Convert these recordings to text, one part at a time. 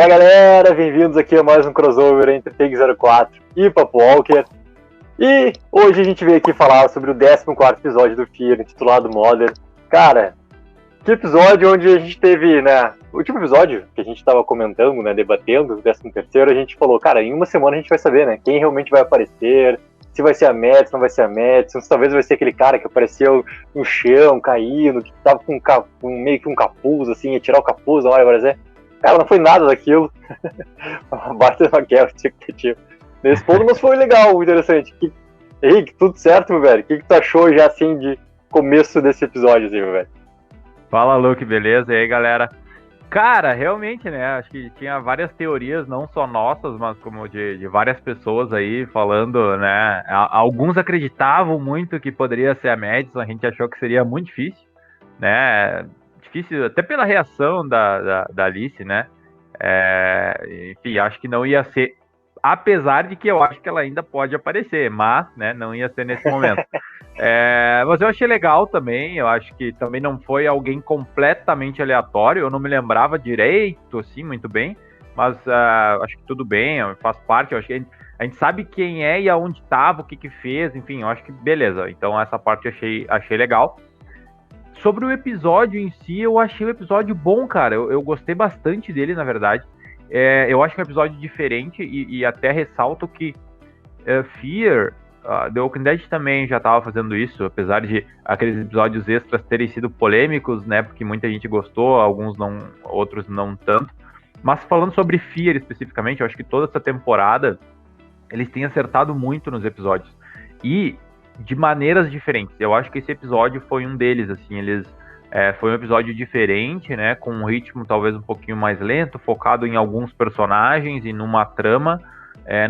Fala galera, bem-vindos aqui a mais um crossover entre Take04 e Papo Walker. E hoje a gente veio aqui falar sobre o 14º episódio do Fear, intitulado Modern. Cara, que episódio onde a gente teve, né, o último episódio que a gente tava comentando, né, debatendo, o 13º, a gente falou, cara, em uma semana a gente vai saber, né, quem realmente vai aparecer, se vai ser a Mads, não vai ser a Mads, se talvez vai ser aquele cara que apareceu no chão, caindo, que tava com meio que um capuz, assim, ia tirar o capuz na hora de aparecer. Cara, não foi nada daquilo. Bate uma quebra de expectativa. Nesse ponto, mas foi legal, interessante. Henrique, tudo certo, meu velho? O que tu achou já, assim, de começo desse episódio, assim, meu velho? Fala, Luke, beleza? E aí, galera? Cara, realmente, né, acho que tinha várias teorias, não só nossas, mas como de várias pessoas aí falando, né, alguns acreditavam muito que poderia ser a Madison, a gente achou que seria muito difícil, né, difícil até pela reação da Alice, né, enfim, acho que não ia ser, apesar de que eu acho que ela ainda pode aparecer, mas, né, não ia ser nesse momento. Mas eu achei legal também, eu acho que também não foi alguém completamente aleatório, eu não me lembrava direito, assim, muito bem, mas acho que tudo bem, faz parte, eu acho que a gente sabe quem é e aonde estava, o que fez, enfim, eu acho que beleza, então essa parte eu achei legal. Sobre o episódio em si, eu achei o episódio bom, cara, eu gostei bastante dele, na verdade, eu acho que é um episódio diferente e até ressalto que Fear... The Walking Dead também já estava fazendo isso, apesar de aqueles episódios extras terem sido polêmicos, né? Porque muita gente gostou, alguns não, outros não tanto. Mas falando sobre Fear especificamente, eu acho que toda essa temporada eles têm acertado muito nos episódios e de maneiras diferentes. Eu acho que esse episódio foi um deles, assim, foi um episódio diferente, né? Com um ritmo talvez um pouquinho mais lento, focado em alguns personagens e numa trama,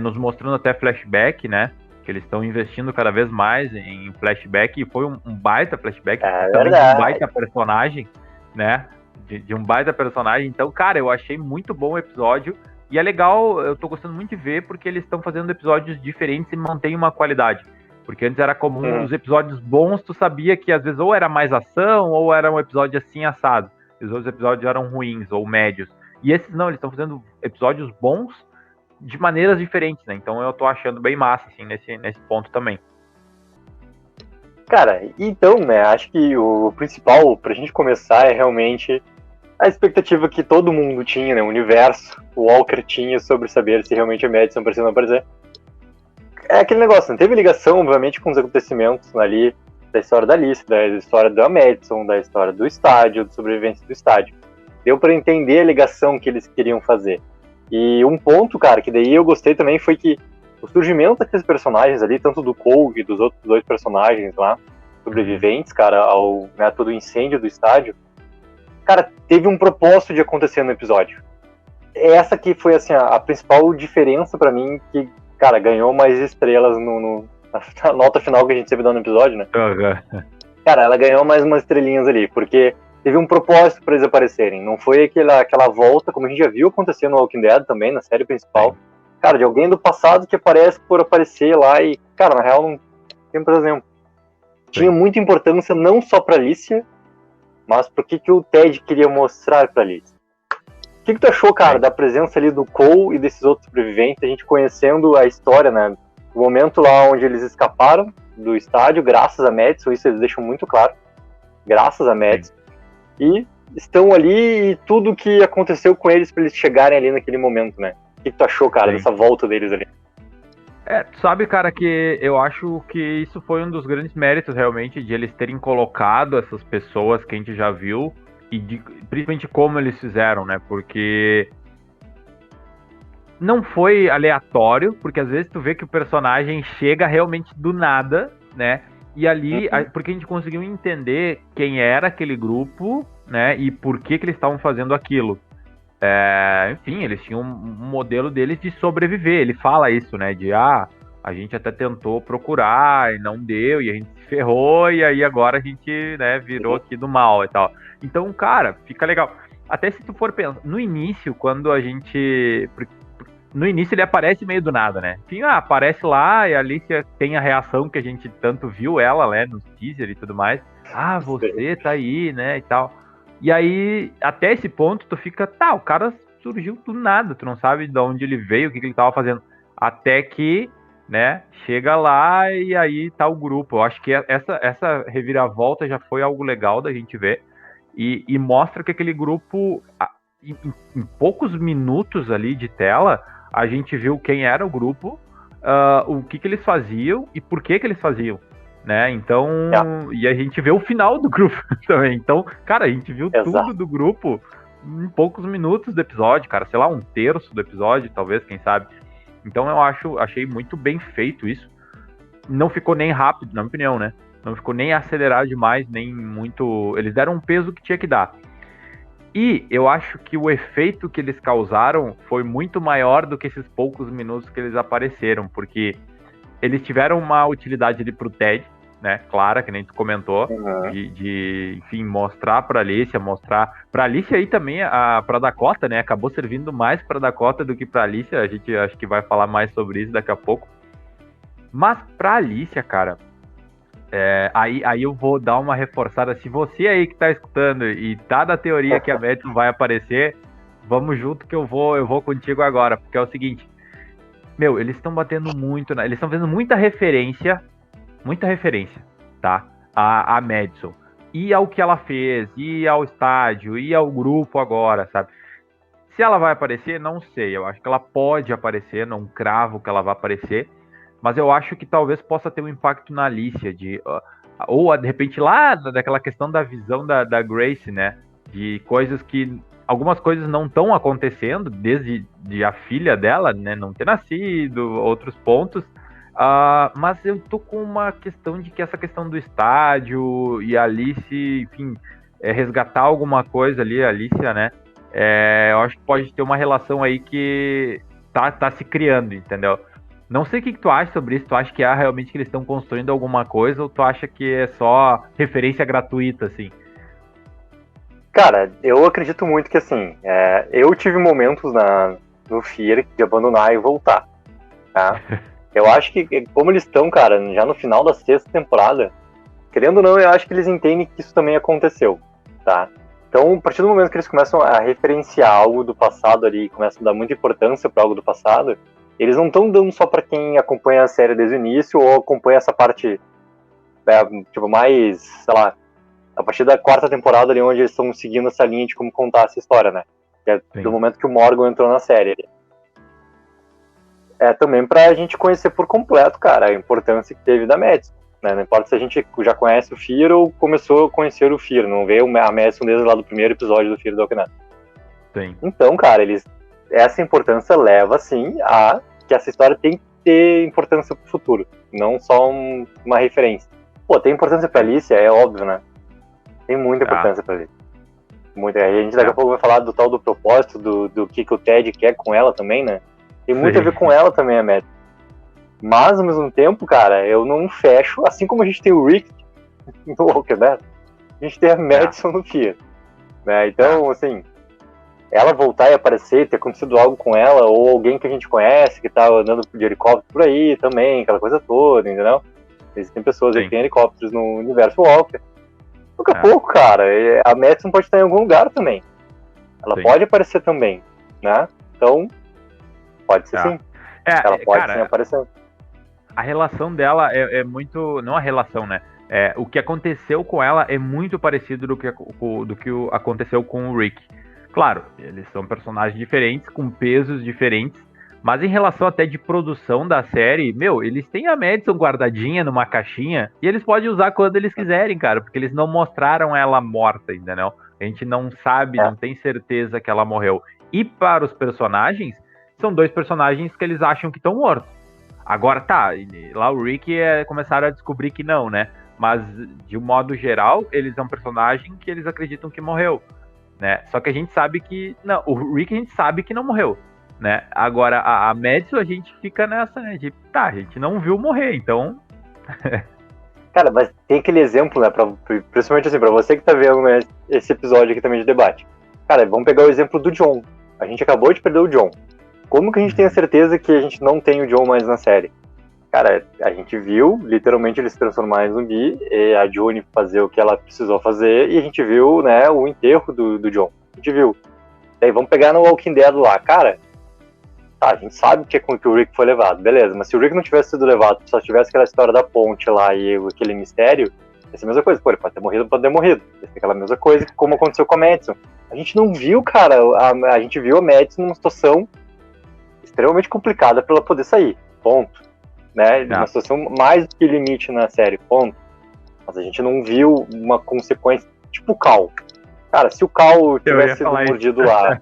nos mostrando até flashback, né? Que eles estão investindo cada vez mais em flashback, e foi um baita flashback, também de um baita personagem, né, de um baita personagem. Então, cara, eu achei muito bom o episódio, e é legal, eu tô gostando muito de ver, porque eles estão fazendo episódios diferentes e mantêm uma qualidade, porque antes era comum os episódios bons, tu sabia que às vezes ou era mais ação, ou era um episódio assim assado, os outros episódios eram ruins, ou médios, e esses não, eles estão fazendo episódios bons, de maneiras diferentes, né? Então eu tô achando bem massa, assim, nesse ponto também. Cara, então, né, acho que o principal pra gente começar é realmente a expectativa que todo mundo tinha, né, o universo, o Walker tinha sobre saber se realmente a Madison apareceu ou não aparecer. É aquele negócio, não teve ligação, obviamente, com os acontecimentos ali da história da Alice, da história da Madison, da história do estádio, da sobrevivência do estádio. Deu pra entender a ligação que eles queriam fazer. E um ponto, cara, que daí eu gostei também foi que o surgimento daqueles personagens ali, tanto do Cole e dos outros dois personagens lá, sobreviventes, cara, ao, né, todo o incêndio do estádio, cara, teve um propósito de acontecer no episódio. Essa que foi, assim, a principal diferença pra mim, que, cara, ganhou mais estrelas na nota final que a gente sempre dá no episódio, né? Cara, ela ganhou mais umas estrelinhas ali, porque teve um propósito para eles aparecerem. Não foi aquela volta, como a gente já viu acontecer no Walking Dead também, na série principal. Cara, de alguém do passado que aparece por aparecer lá e, cara, na real, não tem, por exemplo. Tinha muita importância não só pra Alicia, mas pro que o Ted queria mostrar pra Alicia. O que tu achou, cara, da presença ali do Cole e desses outros sobreviventes, a gente conhecendo a história, né? O momento lá onde eles escaparam do estádio, graças a Madison, isso eles deixam muito claro. Graças a Madison. E estão ali e tudo que aconteceu com eles pra eles chegarem ali naquele momento, né? O que tu achou, cara, dessa volta deles ali? Tu sabe, cara, que eu acho que isso foi um dos grandes méritos, realmente, de eles terem colocado essas pessoas que a gente já viu e principalmente como eles fizeram, né? Porque não foi aleatório, porque às vezes tu vê que o personagem chega realmente do nada, né? E ali, porque a gente conseguiu entender quem era aquele grupo, né? E por que eles estavam fazendo aquilo. Enfim, eles tinham um modelo deles de sobreviver. Ele fala isso, né? A gente até tentou procurar e não deu, e a gente se ferrou, e aí agora a gente, né, virou aqui do mal e tal. Então, cara, fica legal. Até se tu for pensar, no início, quando a gente... No início ele aparece meio do nada, né? Enfim, aparece lá e a Alicia tem a reação que a gente tanto viu ela, né, nos teaser e tudo mais. Você tá aí, né, e tal. E aí, até esse ponto, tu fica, o cara surgiu do nada, tu não sabe de onde ele veio, o que ele tava fazendo. Até que, né, chega lá e aí tá o grupo. Eu acho que essa reviravolta já foi algo legal da gente ver. E mostra que aquele grupo, em poucos minutos ali de tela, a gente viu quem era o grupo, o que eles faziam e por que eles faziam, né? Então, e a gente vê o final do grupo também. Então, cara, a gente viu tudo do grupo em poucos minutos do episódio, cara, sei lá, 1/3 do episódio, talvez, quem sabe. Então achei muito bem feito isso. Não ficou nem rápido, na minha opinião, né? Não ficou nem acelerado demais, nem muito... Eles deram um peso que tinha que dar. E eu acho que o efeito que eles causaram foi muito maior do que esses poucos minutos que eles apareceram, porque eles tiveram uma utilidade ali pro Ted, né? Clara, que nem tu comentou, de enfim, mostrar pra Alicia, pra Alicia aí também, pra Dakota, né? Acabou servindo mais pra Dakota do que pra Alicia, a gente acho que vai falar mais sobre isso daqui a pouco. Mas pra Alicia, cara, aí eu vou dar uma reforçada. Se você aí que tá escutando e tá da teoria que a Madison vai aparecer, vamos junto que eu vou contigo agora, porque é o seguinte, meu, eles estão batendo muito, eles estão fazendo muita referência, tá? A Madison. E ao que ela fez, e ao estádio, e ao grupo agora, sabe? Se ela vai aparecer, não sei. Eu acho que ela pode aparecer, não cravo que ela vai aparecer. Mas eu acho que talvez possa ter um impacto na Alicia, ou de repente lá, daquela questão da visão da Grace, né? De coisas que... Algumas coisas não estão acontecendo, desde a filha dela, né, não ter nascido, outros pontos. Mas eu tô com uma questão de que essa questão do estádio e a Alice, enfim, resgatar alguma coisa ali, a Alicia, né? Eu acho que pode ter uma relação aí que tá se criando, entendeu? Não sei o que tu acha sobre isso. Tu acha que realmente que eles estão construindo alguma coisa ou tu acha que é só referência gratuita, assim? Cara, eu acredito muito que, assim, eu tive momentos no Fear de abandonar e voltar, tá? Eu acho que, como eles estão, cara, já no final da 6ª temporada, querendo ou não, eu acho que eles entendem que isso também aconteceu, tá? Então, a partir do momento que eles começam a referenciar algo do passado ali, começam a dar muita importância para algo do passado, eles não estão dando só para quem acompanha a série desde o início ou acompanha essa parte, tipo, mais, sei lá, a partir da 4ª temporada ali, onde eles estão seguindo essa linha de como contar essa história, né? Que é do momento que o Morgan entrou na série. Também pra gente conhecer por completo, cara, a importância que teve da Madison, né? Não importa se a gente já conhece o Fear ou começou a conhecer o Fear, não veio a Madison desde lá do primeiro episódio do Fear do Walking Dead. Sim. Então, cara, essa importância leva, sim, a que essa história tem que ter importância pro futuro, não só uma referência. Pô, tem importância pra Alicia, é óbvio, né? Tem muita importância pra Alicia. Muita. A gente daqui a pouco vai falar do tal do propósito, do que o Ted quer com ela também, né? Tem muito a ver com ela também, a Madison. Mas, ao mesmo tempo, cara, eu não fecho, assim como a gente tem o Rick no Walking Dead, a gente tem a Madison no Fear. Né? Então, assim, ela voltar e aparecer, ter acontecido algo com ela, ou alguém que a gente conhece, que tá andando de helicóptero por aí também, aquela coisa toda, entendeu? Existem pessoas aí que têm helicópteros no universo Walker. Daqui a pouco, cara, a Madison pode estar em algum lugar também. Ela pode aparecer também, né? Então, pode ser sim. Ela pode sim aparecer. A relação dela é muito... Não a relação, né? O que aconteceu com ela é muito parecido do que aconteceu com o Rick. Claro, eles são personagens diferentes, com pesos diferentes, mas em relação até de produção da série, meu, eles têm a Madison guardadinha numa caixinha e eles podem usar quando eles quiserem, cara, porque eles não mostraram ela morta, entendeu? A gente não sabe, não tem certeza que ela morreu. E para os personagens, são 2 personagens que eles acham que estão mortos. Agora tá, lá o Rick começaram a descobrir que não, né? Mas, de um modo geral, eles são um personagem que eles acreditam que morreu, né? Só que a gente sabe que... Não, o Rick a gente sabe que não morreu. Né? Agora, a Madison, a gente fica nessa, né? A gente não viu morrer, então... Cara, mas tem aquele exemplo, né? Principalmente assim, pra você que tá vendo, né, esse episódio aqui também de debate. Cara, vamos pegar o exemplo do John. A gente acabou de perder o John. Como que a gente tem a certeza que a gente não tem o John mais na série? Cara, a gente viu, literalmente, ele se transformar em zumbi, e a June fazer o que ela precisou fazer, e a gente viu, né, o enterro do John. A gente viu. Daí vamos pegar no Walking Dead lá, cara. Tá, a gente sabe que o Rick foi levado, beleza. Mas se o Rick não tivesse sido levado, só tivesse aquela história da ponte lá e aquele mistério, ia ser a mesma coisa. Pô, ele pode ter morrido, pode ter morrido. Ia ser aquela mesma coisa como aconteceu com a Madison. A gente não viu, cara, a gente viu a Madison numa situação extremamente complicada pra ela poder sair, ponto. Né? Uma situação mais do que limite na série, ponto. Mas a gente não viu uma consequência, tipo o Cal. Cara, se o Cal tivesse sido mordido lá,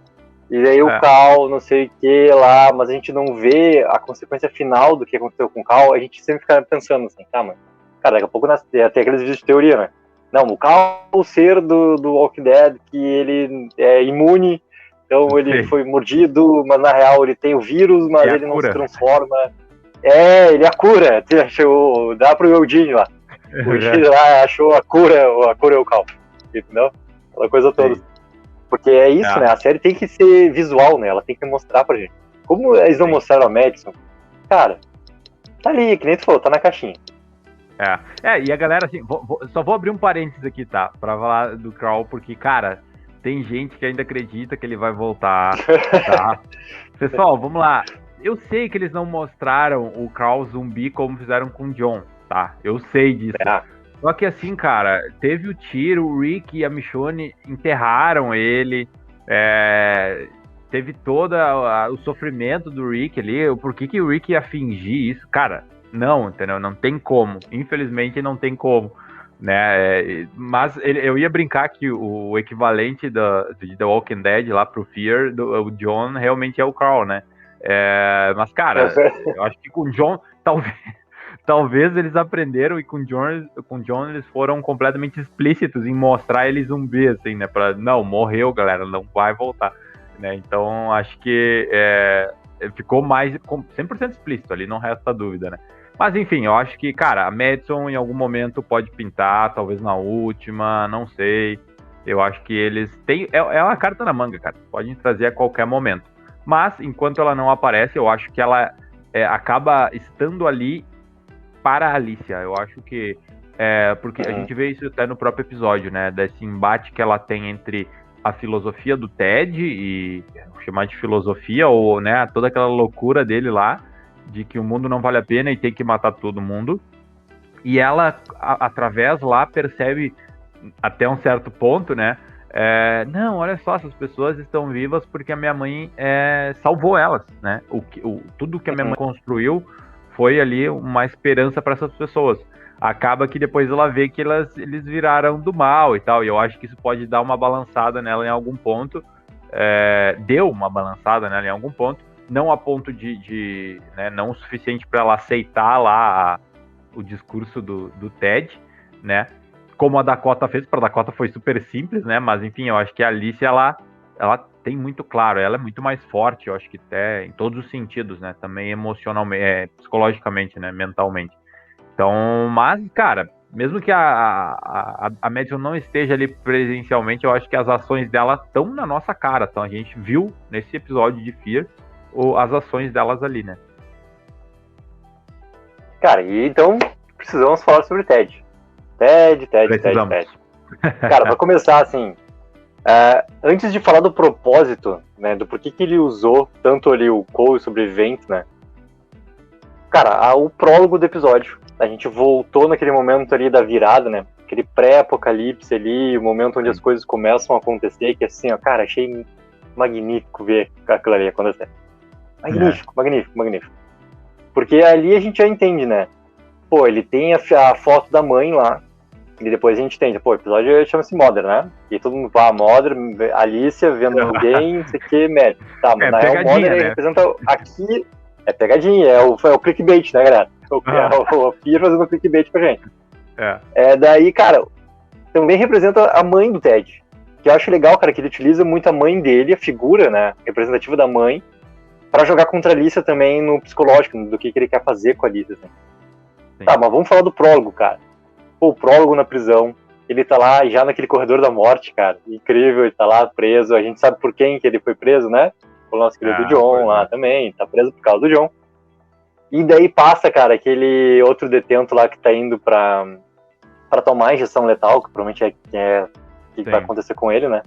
e aí o Cal, não sei o que lá, mas a gente não vê a consequência final do que aconteceu com o Cal, a gente sempre fica pensando assim, tá, mano, cara, daqui a pouco tem aqueles vídeos de teoria, né? Não, o Cal, o ser do Walking Dead, que ele é imune, então ele foi mordido, mas na real ele tem o vírus, mas ele não se transforma. Ele é a cura, dá pro Eugene lá. O Eugene lá achou a cura é o Cal, entendeu? Aquela coisa toda. Sim. Porque é isso, né? A série tem que ser visual, né? Ela tem que mostrar pra gente. Como eles não mostraram a Madison, cara, tá ali, que nem tu falou, tá na caixinha. E a galera, assim, só vou abrir um parênteses aqui, tá? Pra falar do Carl, porque, cara, tem gente que ainda acredita que ele vai voltar, tá? Pessoal, vamos lá. Eu sei que eles não mostraram o Carl zumbi como fizeram com o John, tá? Eu sei disso. Só que assim, cara, teve o tiro, o Rick e a Michonne enterraram ele, teve todo o sofrimento do Rick ali, por que o Rick ia fingir isso? Cara, não, entendeu? Não tem como, infelizmente não tem como, né? Mas eu ia brincar que o equivalente de The Walking Dead lá pro Fear, o John realmente é o Carl, né? Mas, cara, eu acho que com o John, talvez eles aprenderam e com o John eles foram completamente explícitos em mostrar ele zumbi, assim, né? Não, morreu, galera, não vai voltar, né? Então, acho que ficou mais 100% explícito ali, não resta dúvida, né? Mas, enfim, eu acho que, cara, a Madison em algum momento pode pintar, talvez na última, não sei. Eu acho que eles têm... É uma carta na manga, cara. Podem trazer a qualquer momento. Mas, enquanto ela não aparece, eu acho que ela acaba estando ali para a Alicia. Eu acho que... porque a gente vê isso até no próprio episódio, né? Desse embate que ela tem entre a filosofia do Ted e... Vou chamar de filosofia, ou, né? Toda aquela loucura dele lá, de que o mundo não vale a pena e tem que matar todo mundo. E ela, através lá, percebe, até um certo ponto, né? Não, olha só, essas pessoas estão vivas porque a minha mãe salvou elas, né? Tudo que a minha mãe construiu foi ali uma esperança para essas pessoas. Acaba que depois ela vê que eles viraram do mal e tal, e eu acho que isso pode dar uma balançada nela em algum ponto. Deu uma balançada nela em algum ponto, não a ponto de né, não o suficiente para ela aceitar lá o discurso do Ted, né? Como a Dakota fez, para a Dakota foi super simples, né? Mas enfim, eu acho que a Alice, ela tem muito claro, ela é muito mais forte, eu acho que até em todos os sentidos, né? Também emocionalmente, psicologicamente, né? Mentalmente. Então, mas, cara, mesmo que a Madison não esteja ali presencialmente, eu acho que as ações dela estão na nossa cara. Então a gente viu nesse episódio de Fear as ações delas ali, né? Cara, e então precisamos falar sobre Ted. Ted. Cara, pra começar, assim, antes de falar do propósito, né, do porquê que ele usou tanto ali o Cole, o sobrevivente, né? Cara, o prólogo do episódio, a gente voltou naquele momento ali da virada, né? Aquele pré-apocalipse ali, o momento onde as coisas começam a acontecer, que assim, ó, cara, achei magnífico ver aquilo ali acontecer. Magnífico. Porque ali a gente já entende, né? Pô, ele tem a foto da mãe lá, e depois a gente entende, pô, o episódio chama-se Mother, né? E todo mundo fala, Mother, Alicia vendo alguém, não sei o que, Matt. Tá, mas na real, Mother né? Representa aqui, pegadinha, é o clickbait, né, galera? O Fear fazendo clickbait pra gente. Daí, cara, também representa a mãe do Ted, que eu acho legal, cara, que ele utiliza muito a mãe dele, a figura, né, representativa da mãe, pra jogar contra a Alicia também no psicológico, do que ele quer fazer com a Alicia. Assim. Tá, mas vamos falar do prólogo, cara. Pô, o prólogo na prisão, ele tá lá já naquele corredor da morte, cara. Incrível, ele tá lá preso. A gente sabe por quem que ele foi preso, né? O nosso querido John lá também, tá preso por causa do John. E daí passa, cara, aquele outro detento lá que tá indo pra tomar a injeção letal, que provavelmente que vai acontecer com ele, né?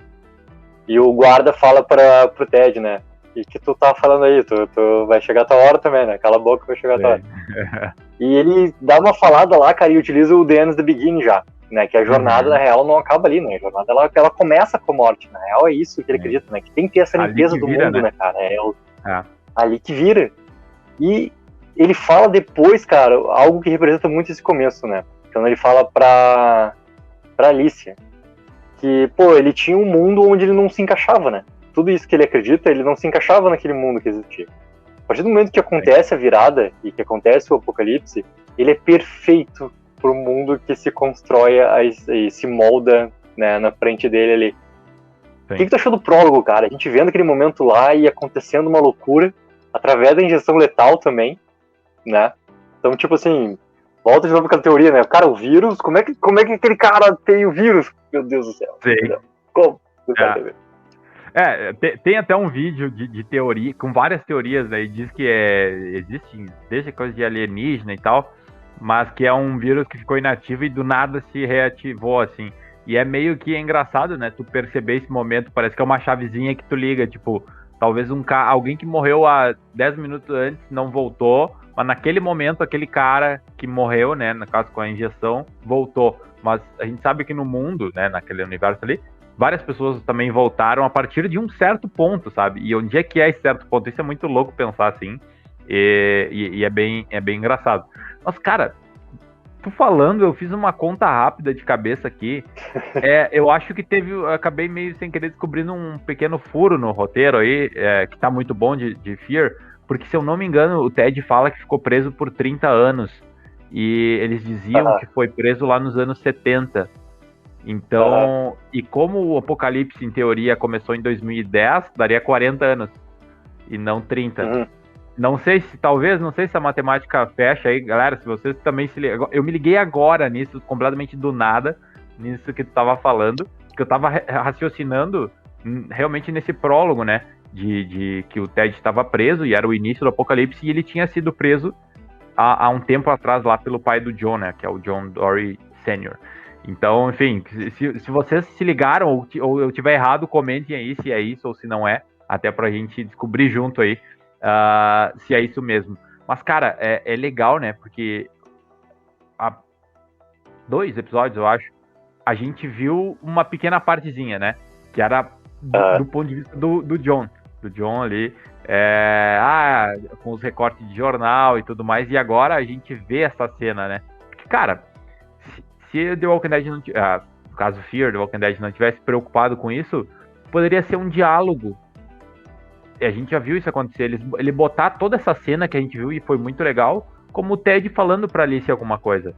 E o guarda fala pro Ted, né? E que tu tá falando aí, tu vai chegar a tua hora também, né? Cala a boca, vai chegar a tua hora. E ele dá uma falada lá, cara, e utiliza o The End the Beginning já, né? Que a jornada, na real, não acaba ali, né? A jornada, ela começa com a morte, na real é isso que ele acredita, né? Que tem que ter essa limpeza do mundo, né, cara? Ali que vira. E ele fala depois, cara, algo que representa muito esse começo, né? Quando ele fala pra Alicia que, pô, ele tinha um mundo onde ele não se encaixava, né? Tudo isso que ele acredita, ele não se encaixava naquele mundo que existia. A partir do momento que acontece a virada e que acontece o apocalipse, ele é perfeito pro mundo que se constrói e se molda, né, na frente dele ali. Sim. O que tu achou do prólogo, cara? A gente vendo aquele momento lá e acontecendo uma loucura, através da injeção letal também, né? Então, tipo assim, volta de novo com a teoria, né? Cara, o vírus, como é que aquele cara tem o vírus? Meu Deus do céu. Sim. Como? Tem até um vídeo de teoria, com várias teorias aí, diz que existe desde coisa de alienígena e tal, mas que é um vírus que ficou inativo e do nada se reativou, assim. E é meio que engraçado, né, tu perceber esse momento, parece que é uma chavezinha que tu liga, tipo, talvez alguém que morreu há 10 minutos antes não voltou, mas naquele momento aquele cara que morreu, né, no caso com a injeção, voltou. Mas a gente sabe que no mundo, né, naquele universo ali, várias pessoas também voltaram a partir de um certo ponto, sabe? E onde é que é esse certo ponto? Isso é muito louco pensar assim, e é bem engraçado. Mas, cara, tu falando, eu fiz uma conta rápida de cabeça aqui. Eu acho que acabei meio sem querer descobrindo um pequeno furo no roteiro aí, que tá muito bom de Fear, porque se eu não me engano, o Ted fala que ficou preso por 30 anos. E eles diziam que foi preso lá nos anos 70. Então, e como o Apocalipse, em teoria, começou em 2010, daria 40 anos, e não 30. Não sei se a matemática fecha aí, galera, se vocês também se ligam. Eu me liguei agora nisso, completamente do nada, nisso que tu tava falando, que eu tava raciocinando realmente nesse prólogo, né, de que o Ted estava preso, e era o início do Apocalipse, e ele tinha sido preso há um tempo atrás lá pelo pai do John, né, que é o John Dorie Sr., Então, enfim, se vocês se ligaram ou eu tiver errado, comentem aí se é isso ou se não é, até pra gente descobrir junto aí se é isso mesmo. Mas, cara, é legal, né? Porque há 2 episódios, eu acho, a gente viu uma pequena partezinha, né? Que era do ponto de vista do John. Do John ali, com os recortes de jornal e tudo mais. E agora a gente vê essa cena, né? Porque, cara, se The Walking Dead no caso Fear, The Walking Dead não tivesse preocupado com isso, poderia ser um diálogo. E a gente já viu isso acontecer. Ele botar toda essa cena que a gente viu e foi muito legal, como o Ted falando pra Alice alguma coisa.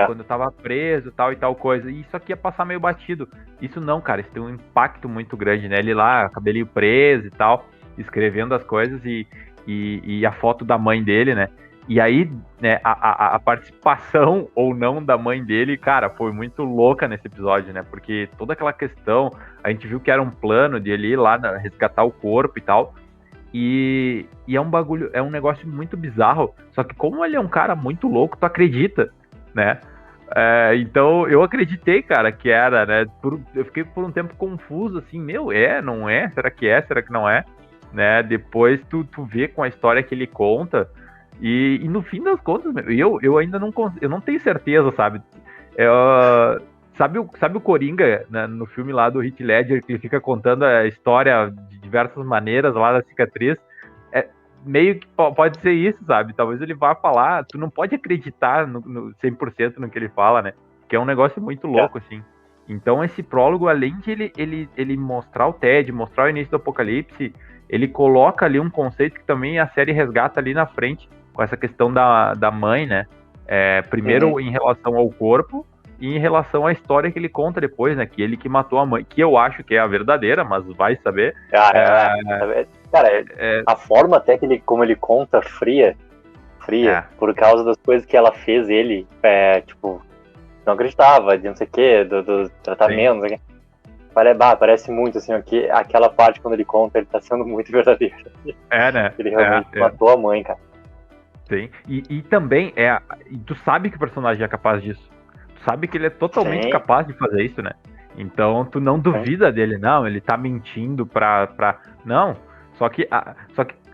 Quando eu tava preso, tal e tal coisa. E isso aqui ia passar meio batido. Isso não, cara, isso tem um impacto muito grande, né? Ele lá, cabelinho preso e tal, escrevendo as coisas e a foto da mãe dele, né? E aí, né, a participação ou não da mãe dele, cara, foi muito louca nesse episódio, né? Porque toda aquela questão, a gente viu que era um plano de ele ir lá resgatar o corpo e tal. E é um negócio muito bizarro. Só que como ele é um cara muito louco, tu acredita, né? Então eu acreditei, cara, que era, né? Eu fiquei por um tempo confuso, assim, não é? Será que é? Será que não é? Né? Depois tu vê com a história que ele conta. E no fim das contas, eu ainda não tenho certeza, sabe? Sabe o Coringa, né, no filme lá do Heath Ledger, que ele fica contando a história de diversas maneiras lá da cicatriz? Meio que pode ser isso, sabe? Talvez ele vá falar, tu não pode acreditar no 100% no que ele fala, né? Que é um negócio muito louco, assim. Então esse prólogo, além de ele mostrar o Ted, mostrar o início do Apocalipse, ele coloca ali um conceito que também a série resgata ali na frente, com essa questão da mãe, né? Primeiro em relação ao corpo e em relação à história que ele conta depois, né? Que ele que matou a mãe, que eu acho que é a verdadeira, mas vai saber. Cara, a forma até como ele conta fria, por causa das coisas que ela fez ele, tipo, não acreditava, de não sei o que, do tratamento, não sei o que. Parece muito, assim, aquela parte quando ele conta, ele tá sendo muito verdadeiro. Né? Ele realmente matou a mãe, cara. Sim. E também, tu sabe que o personagem é capaz disso. Tu sabe que ele é totalmente capaz de fazer isso, né? Então tu não duvida dele, não, ele tá mentindo pra... Não, só que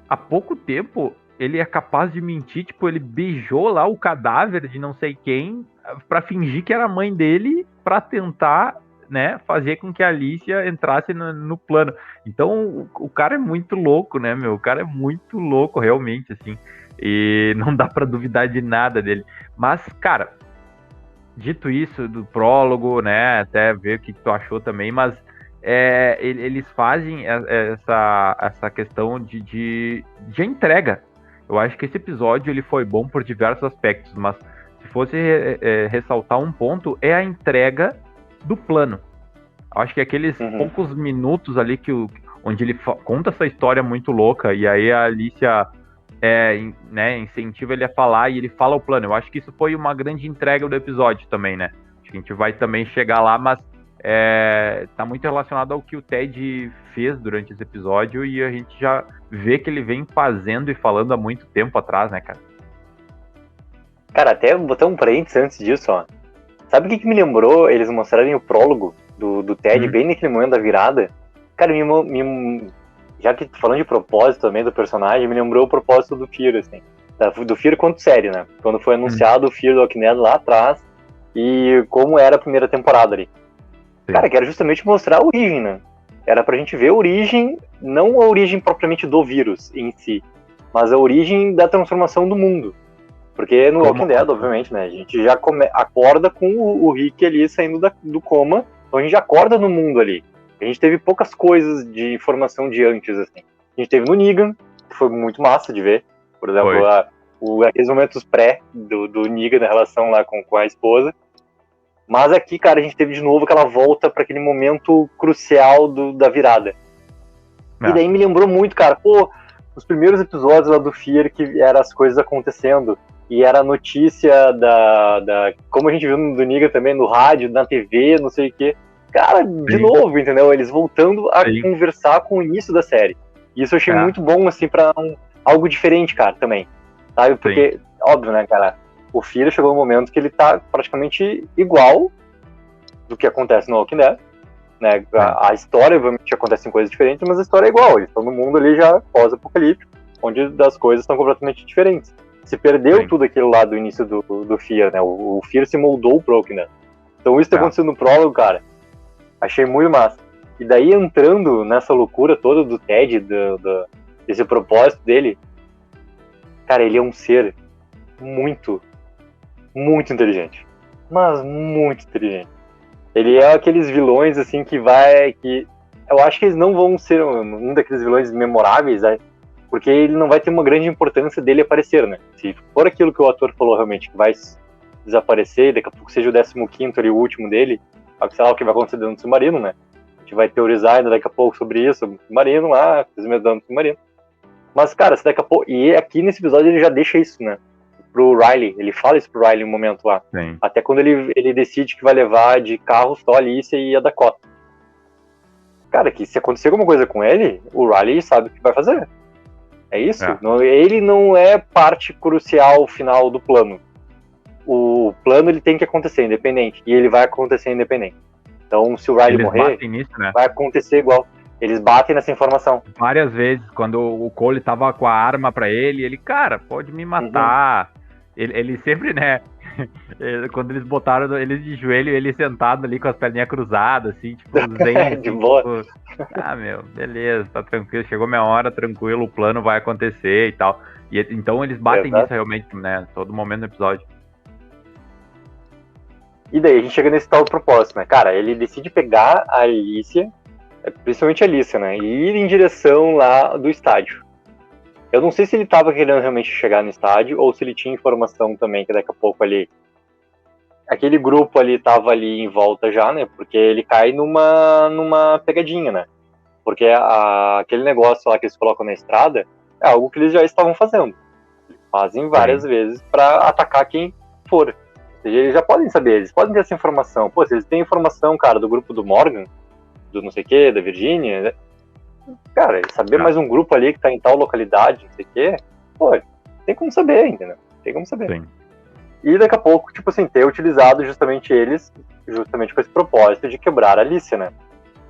há pouco tempo ele é capaz de mentir, tipo, ele beijou lá o cadáver de não sei quem pra fingir que era a mãe dele, pra tentar, né, fazer com que a Alicia entrasse no plano. Então o cara é muito louco, né, meu? O cara é muito louco, realmente, assim. E não dá pra duvidar de nada dele. Mas, cara, dito isso do prólogo, né, até ver o que tu achou também, mas eles fazem essa questão de entrega. Eu acho que esse episódio ele foi bom por diversos aspectos, mas se fosse ressaltar um ponto, é a entrega do plano. Eu acho que aqueles poucos minutos ali onde ele conta essa história muito louca, e aí a Alicia né, incentiva ele a falar e ele fala o plano. Eu acho que isso foi uma grande entrega do episódio também, né? Acho que a gente vai também chegar lá, mas tá muito relacionado ao que o Ted fez durante esse episódio e a gente já vê que ele vem fazendo e falando há muito tempo atrás, né, cara? Cara, até botar um parênteses antes disso, ó. Sabe o que me lembrou eles mostrarem o prólogo do Ted bem naquele momento da virada? Cara, já que falando de propósito também do personagem, me lembrou o propósito do Fear, assim. Do Fear quanto série, né? Quando foi anunciado o Fear do Walking Dead lá atrás e como era a primeira temporada ali. Sim. Cara, que era justamente mostrar a origem, né? Era pra gente ver a origem, não a origem propriamente do vírus em si, mas a origem da transformação do mundo. Porque no Walking Dead, obviamente, né? A gente já acorda com o Rick ali saindo do coma, então a gente já acorda no mundo ali. A gente teve poucas coisas de informação de antes, assim. A gente teve no Negan, que foi muito massa de ver. Por exemplo, aqueles momentos pré do Negan na relação lá com a esposa. Mas aqui, cara, a gente teve de novo aquela volta para aquele momento crucial da virada. E daí me lembrou muito, cara, os primeiros episódios lá do Fear, que eram as coisas acontecendo. E era a notícia como a gente viu no Negan também, no rádio, na TV, não sei o quê. Cara, de novo, entendeu? Eles voltando a conversar com o início da série. E isso eu achei muito bom, assim, pra algo diferente, cara, também. Sabe? Porque, óbvio, né, cara? O Fear chegou no momento que ele tá praticamente igual do que acontece no Walking Dead. Né? A história, obviamente, acontece em coisas diferentes, mas a história é igual. Eles estão no mundo ali já pós-apocalíptico, onde as coisas estão completamente diferentes. Se perdeu tudo aquilo lá do início do Fear, né? O Fear se moldou pro Walking Dead. Então isso tá acontecendo no prólogo, cara. Achei muito massa. E daí, entrando nessa loucura toda do Ted, desse propósito dele, cara, ele é um ser muito, muito inteligente. Mas muito inteligente. Ele é aqueles vilões, assim, que eu acho que eles não vão ser um daqueles vilões memoráveis, né? Porque ele não vai ter uma grande importância dele aparecer, né? Se for aquilo que o ator falou realmente, que vai desaparecer, daqui a pouco seja o 15º ali, o último dele, sei lá o que vai acontecer dentro do submarino, né? A gente vai teorizar ainda daqui a pouco sobre isso, sobre o submarino lá, os medos do submarino. Mas, cara, se daqui a pouco... E aqui nesse episódio ele já deixa isso, né? Pro Riley, ele fala isso pro Riley um momento lá. Sim. Até quando ele decide que vai levar de carro só a Alicia e a Dakota. Cara, que se acontecer alguma coisa com ele, o Riley sabe o que vai fazer. É isso? Ele não é parte crucial final do plano. O plano ele tem que acontecer independente. E ele vai acontecer independente. Então, se o Riley morrer, nisso, né? Vai acontecer igual. Eles batem nessa informação. Várias vezes, quando o Cole tava com a arma pra ele, cara, pode me matar. Ele sempre, né? Quando eles botaram ele de joelho, ele sentado ali com as perninhas cruzadas, assim, tipo, zen, de boa. Tipo, meu, beleza, tá tranquilo, chegou minha hora, tranquilo, o plano vai acontecer e tal. E então eles batem nisso realmente, né? Todo momento do episódio. E daí a gente chega nesse tal propósito, né? Cara, ele decide pegar a Alicia, principalmente a Alicia, né? E ir em direção lá do estádio. Eu não sei se ele tava querendo realmente chegar no estádio ou se ele tinha informação também que daqui a pouco ali... Aquele grupo ali tava ali em volta já, né? Porque ele cai numa pegadinha, né? Porque aquele negócio lá que eles colocam na estrada é algo que eles já estavam fazendo. Fazem várias vezes pra atacar quem for. Ou seja, eles já podem saber, eles podem ter essa informação. Pô, se eles têm informação, cara, do grupo do Morgan, do não sei o que, da Virgínia, né? Cara, saber mais um grupo ali que tá em tal localidade, não sei o que, pô, tem como saber, entendeu? Tem como saber. Sim. E daqui a pouco, tipo assim, ter utilizado justamente eles justamente com esse propósito de quebrar a Alicia, né?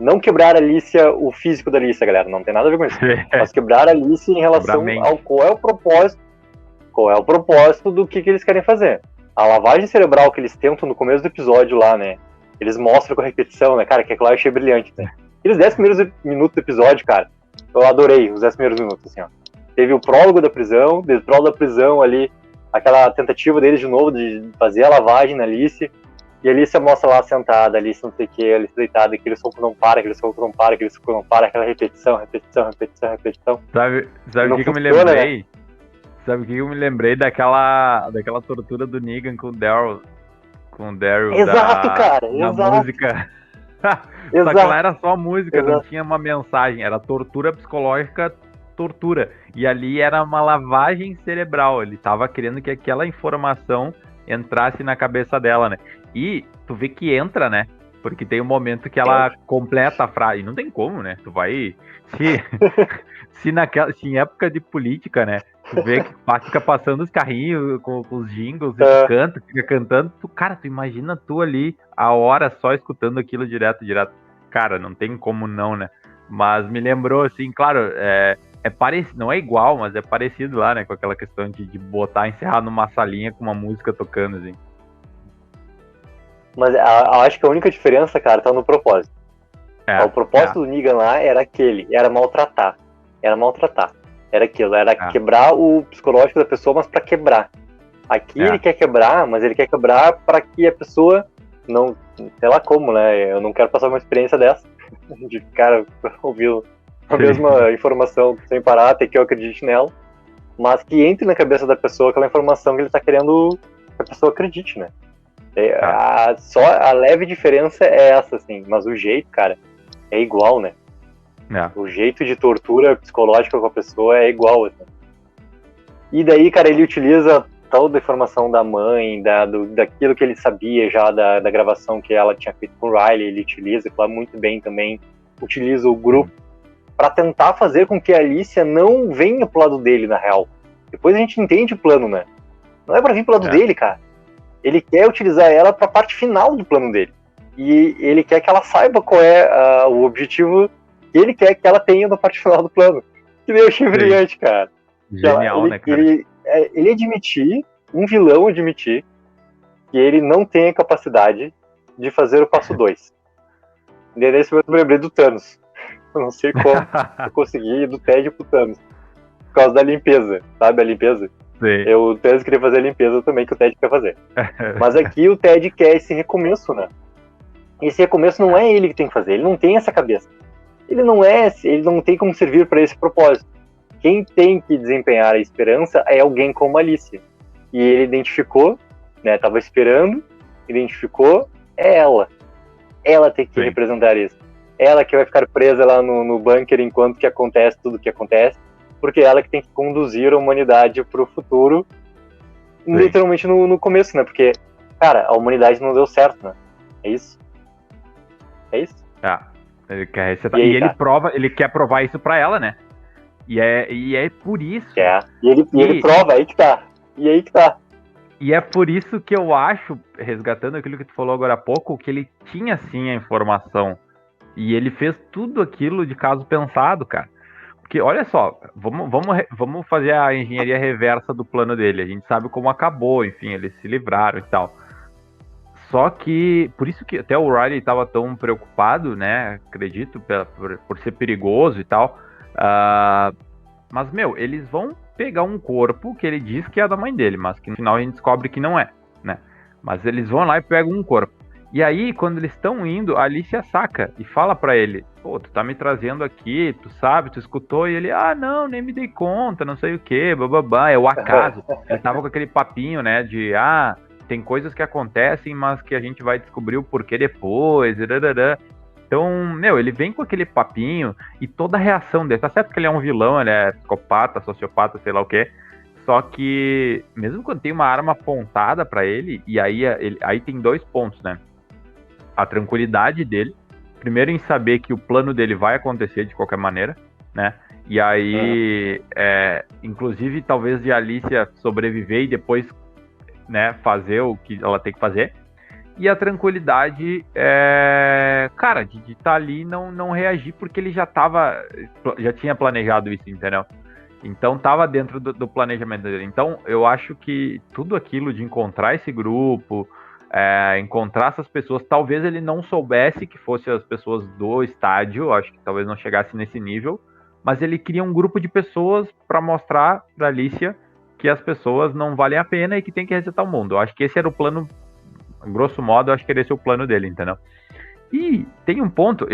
Não quebrar a Alicia, o físico da Alicia, galera, não tem nada a ver com isso. Mas quebrar a Alicia em relação ao qual é o propósito do que eles querem fazer. A lavagem cerebral que eles tentam no começo do episódio lá, né? Eles mostram com a repetição, né, cara, que aquilo lá eu achei brilhante, né? Aqueles 10 primeiros minutos do episódio, cara, eu adorei os 10 primeiros minutos, assim, ó. Teve o prólogo da prisão, desde o prólogo da prisão ali, aquela tentativa deles de novo de fazer a lavagem na Alice, e a Alice mostra lá sentada, a Alice não sei o que, a Alice deitada, aquele soco não para, aquele soco não para, aquele soco não para, aquela repetição. Sabe o que eu me lembrei? Né? Sabe o que eu me lembrei daquela tortura do Negan com o Daryl. Exato, cara, exato. Música. Só que lá era só música, não tinha uma mensagem, era tortura psicológica, tortura. E ali era uma lavagem cerebral, ele tava querendo que aquela informação entrasse na cabeça dela, né? E tu vê que entra, né? Porque tem um momento que ela completa a frase. E não tem como, né? Tu vai... Se em época de política, né? Tu vê que fica passando os carrinhos com os jingles, e fica cantando. Cara, tu imagina tu ali a hora só escutando aquilo direto. Cara, não tem como não, né? Mas me lembrou, assim, claro, parecido, não é igual, mas é parecido lá, né? Com aquela questão de encerrar numa salinha com uma música tocando, assim. Mas acho que a única diferença, cara, tá no propósito. O propósito do Negan lá era maltratar. Era aquilo, era quebrar o psicológico da pessoa, mas pra quebrar. Aqui ele quer quebrar, mas ele quer quebrar pra que a pessoa não, sei lá como, né? Eu não quero passar uma experiência dessa, de cara ouvir a mesma informação sem parar, até que eu acredite nela, mas que entre na cabeça da pessoa aquela informação que ele tá querendo que a pessoa acredite, né? Só a leve diferença é essa, assim, mas o jeito, cara, é igual, né? O jeito de tortura psicológica com a pessoa é igual, assim. E daí, cara, ele utiliza toda a informação da mãe, daquilo que ele sabia já da gravação que ela tinha feito com o Riley, ele utiliza, claro, muito bem também, utiliza o grupo pra tentar fazer com que a Alicia não venha pro lado dele, na real. Depois a gente entende o plano, né? Não é pra vir pro lado dele, cara. Ele quer utilizar ela pra parte final do plano dele. E ele quer que ela saiba qual é o objetivo que ele quer que ela tenha na parte final do plano. Que eu achei brilhante, cara. Genial, né, cara? Ele admitir, um vilão admitir, que ele não tem a capacidade de fazer o passo 2. Nesse momento eu me lembrei do Thanos. Eu não sei como eu consegui ir do Ted pro Thanos. Por causa da limpeza, sabe? A limpeza. Sim. O Thanos queria fazer a limpeza também, que o Ted quer fazer. Mas aqui o Ted quer esse recomeço, né? Esse recomeço não é ele que tem que fazer, ele não tem essa cabeça. Ele não tem como servir para esse propósito. Quem tem que desempenhar a esperança é alguém como Alicia. E ele identificou, né? Tava esperando, identificou, é ela. Ela tem que representar isso. Ela que vai ficar presa lá no bunker enquanto que acontece tudo que acontece, porque ela que tem que conduzir a humanidade pro futuro, literalmente no começo, né? Porque, cara, a humanidade não deu certo, né? É isso. Ele quer resetar. E ele quer provar isso pra ela, né? E é por isso. E ele prova, aí que tá. E é por isso que eu acho, resgatando aquilo que tu falou agora há pouco, que ele tinha sim a informação. E ele fez tudo aquilo de caso pensado, cara. Porque, olha só, vamos fazer a engenharia reversa do plano dele. A gente sabe como acabou, enfim, eles se livraram e tal. Só que, por isso que até o Riley estava tão preocupado, né? Acredito, por ser perigoso e tal. Mas, eles vão pegar um corpo que ele diz que é da mãe dele, mas que no final a gente descobre que não é, né? Mas eles vão lá e pegam um corpo. E aí, quando eles estão indo, a Alicia saca e fala pra ele: pô, tu tá me trazendo aqui, tu sabe, tu escutou? E ele: não, nem me dei conta, não sei o que, bababá, é o acaso. Ele tava com aquele papinho, né, de, tem coisas que acontecem, mas que a gente vai descobrir o porquê depois, Então, ele vem com aquele papinho e toda a reação dele, tá certo que ele é um vilão, ele é psicopata, sociopata, sei lá o quê, só que, mesmo quando tem uma arma apontada pra ele, e aí tem 2 pontos, né? A tranquilidade dele, primeiro em saber que o plano dele vai acontecer de qualquer maneira, né? E aí, inclusive, talvez de Alicia sobreviver e depois, né, fazer o que ela tem que fazer. e a tranquilidade, cara, de estar ali e não reagir, porque ele já tinha planejado isso, entendeu? Então tava dentro do planejamento dele. Então eu acho que tudo aquilo de encontrar esse grupo, encontrar essas pessoas, talvez ele não soubesse que fossem as pessoas do estádio, acho que talvez não chegasse nesse nível, mas ele cria um grupo de pessoas para mostrar pra Alicia que as pessoas não valem a pena e que tem que resetar o mundo. Eu acho que esse era o plano, grosso modo, eu acho que esse é o plano dele, entendeu? E tem um ponto,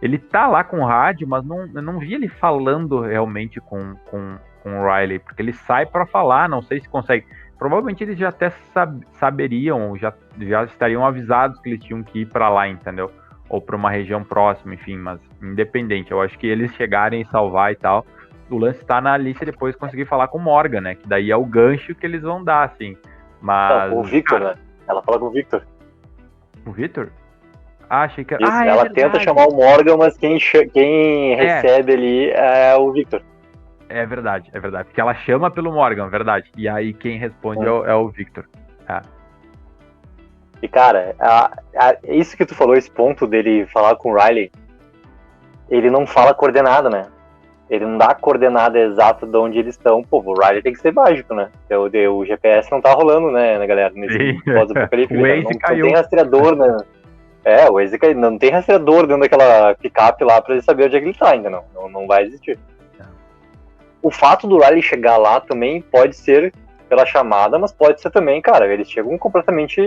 ele tá lá com o rádio, mas eu não vi ele falando realmente com o Riley, porque ele sai para falar, não sei se consegue. Provavelmente eles já até saberiam, já estariam avisados que eles tinham que ir para lá, entendeu? Ou para uma região próxima, enfim, mas independente. Eu acho que eles chegarem e salvar e tal, o lance tá na Alicia depois conseguir falar com o Morgan, né? Que daí é o gancho que eles vão dar, assim. Mas... Não, o Victor, né? Ela fala com o Victor. O Victor? Ah, achei que era... Isso, ela tenta chamar o Morgan, mas quem recebe ali é o Victor. É verdade. Porque ela chama pelo Morgan, verdade. E aí quem responde é o Victor. E cara, isso que tu falou, esse ponto dele falar com o Riley, ele não fala coordenada, né? Ele não dá a coordenada exata de onde eles estão. Pô, o Riley tem que ser mágico, né? O GPS não tá rolando, né, galera? Nesse pós-apocalipse. O Waze caiu. Não tem rastreador, né? O Waze caiu. Não tem rastreador dentro daquela picape lá pra ele saber onde é que ele tá ainda, não vai existir. O fato do Riley chegar lá também pode ser pela chamada, mas pode ser também, cara, eles chegam completamente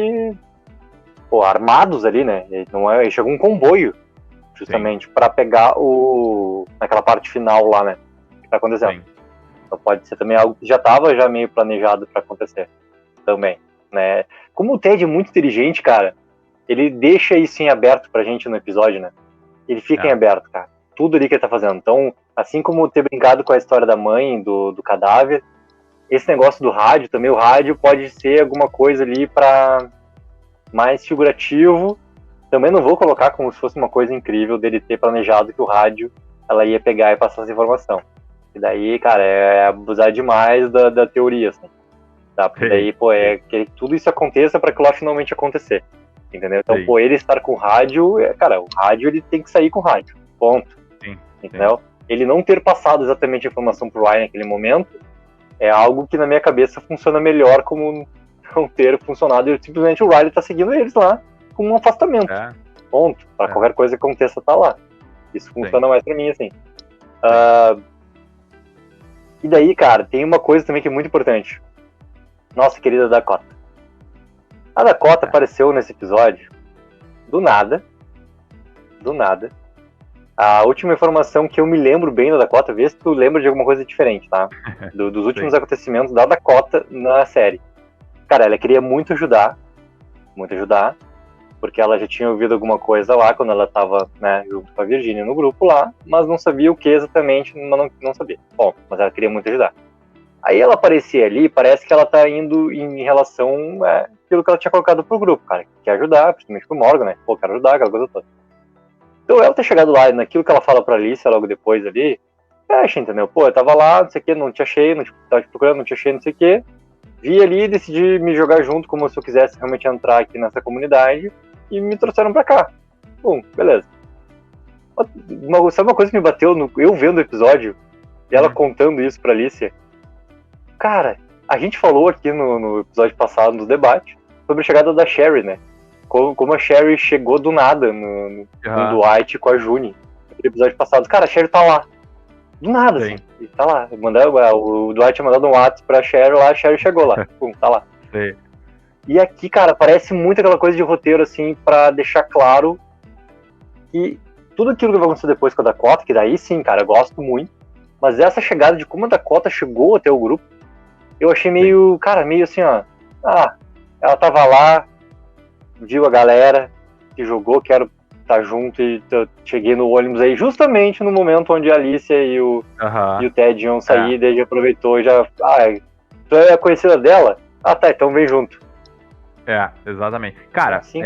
armados ali, né? Eles chegam um comboio, justamente, para pegar naquela parte final lá, né? Que tá acontecendo. Sim. Então pode ser também algo que já estava meio planejado para acontecer também, né? Como o Ted é muito inteligente, cara, ele deixa isso em aberto pra gente no episódio, né? Ele fica em aberto, cara. Tudo ali que ele tá fazendo. Então, assim como ter brincado com a história da mãe, do cadáver, esse negócio do rádio também, o rádio pode ser alguma coisa ali para mais figurativo. Também não vou colocar como se fosse uma coisa incrível dele ter planejado que o rádio ela ia pegar e passar essa informação. E daí, cara, é abusar demais da teoria, assim. Tá? Porque daí, que tudo isso aconteça para que lá finalmente acontecer. Entendeu? Então, ele estar com o rádio, cara, o rádio ele tem que sair com o rádio. Ponto. Entendeu? Ele não ter passado exatamente a informação pro Ryan naquele momento é algo que na minha cabeça funciona melhor como não ter funcionado. E simplesmente o Riley tá seguindo eles lá com um afastamento. Ponto. Pra qualquer coisa que aconteça, tá lá. Isso funciona mais pra mim, assim. E daí, cara, tem uma coisa também que é muito importante. Nossa querida Dakota. A Dakota apareceu nesse episódio do nada. A última informação que eu me lembro bem da Dakota, vê se tu lembra de alguma coisa diferente, tá? Dos últimos acontecimentos da Dakota na série. Cara, ela queria muito ajudar, porque ela já tinha ouvido alguma coisa lá quando ela tava, né, junto com a Virginia no grupo lá, mas não sabia o que exatamente, mas não sabia. Bom, mas ela queria muito ajudar. Aí ela aparecia ali, parece que ela tá indo em relação àquilo que ela tinha colocado pro grupo, cara, que quer ajudar, principalmente pro Morgan, né? Pô, quero ajudar, aquela coisa toda. Então ela ter chegado lá, naquilo que ela fala pra Alicia logo depois ali, entendeu? Pô, eu tava lá, não sei o que, não te achei, tava te procurando, não te achei, não sei o que. Vi ali e decidi me jogar junto, como se eu quisesse realmente entrar aqui nessa comunidade, e me trouxeram pra cá. Bom, beleza. Sabe uma coisa que me bateu, eu vendo o episódio, e ela contando isso pra Alicia? Cara, a gente falou aqui no episódio passado, no debate, sobre a chegada da Sherry, né? Como a Sherry chegou do nada no Dwight com a June. No episódio passado. Cara, a Sherry tá lá. Do nada, assim. E tá lá. O Dwight tinha mandado um WhatsApp pra Sherry lá, a Sherry chegou lá. Pum, tá lá. Sim. E aqui, cara, parece muito aquela coisa de roteiro, assim, pra deixar claro que tudo aquilo que vai acontecer depois com a Dakota, que daí sim, cara, eu gosto muito. Mas essa chegada de como a Dakota chegou até o grupo, eu achei meio assim, ó. Ela tava lá, viu a galera que jogou, quero estar junto, e cheguei no ônibus aí justamente no momento onde a Alicia e o Ted iam sair, daí já aproveitou e já... tu é a conhecida dela? Tá, então vem junto. Exatamente. Cara, assim,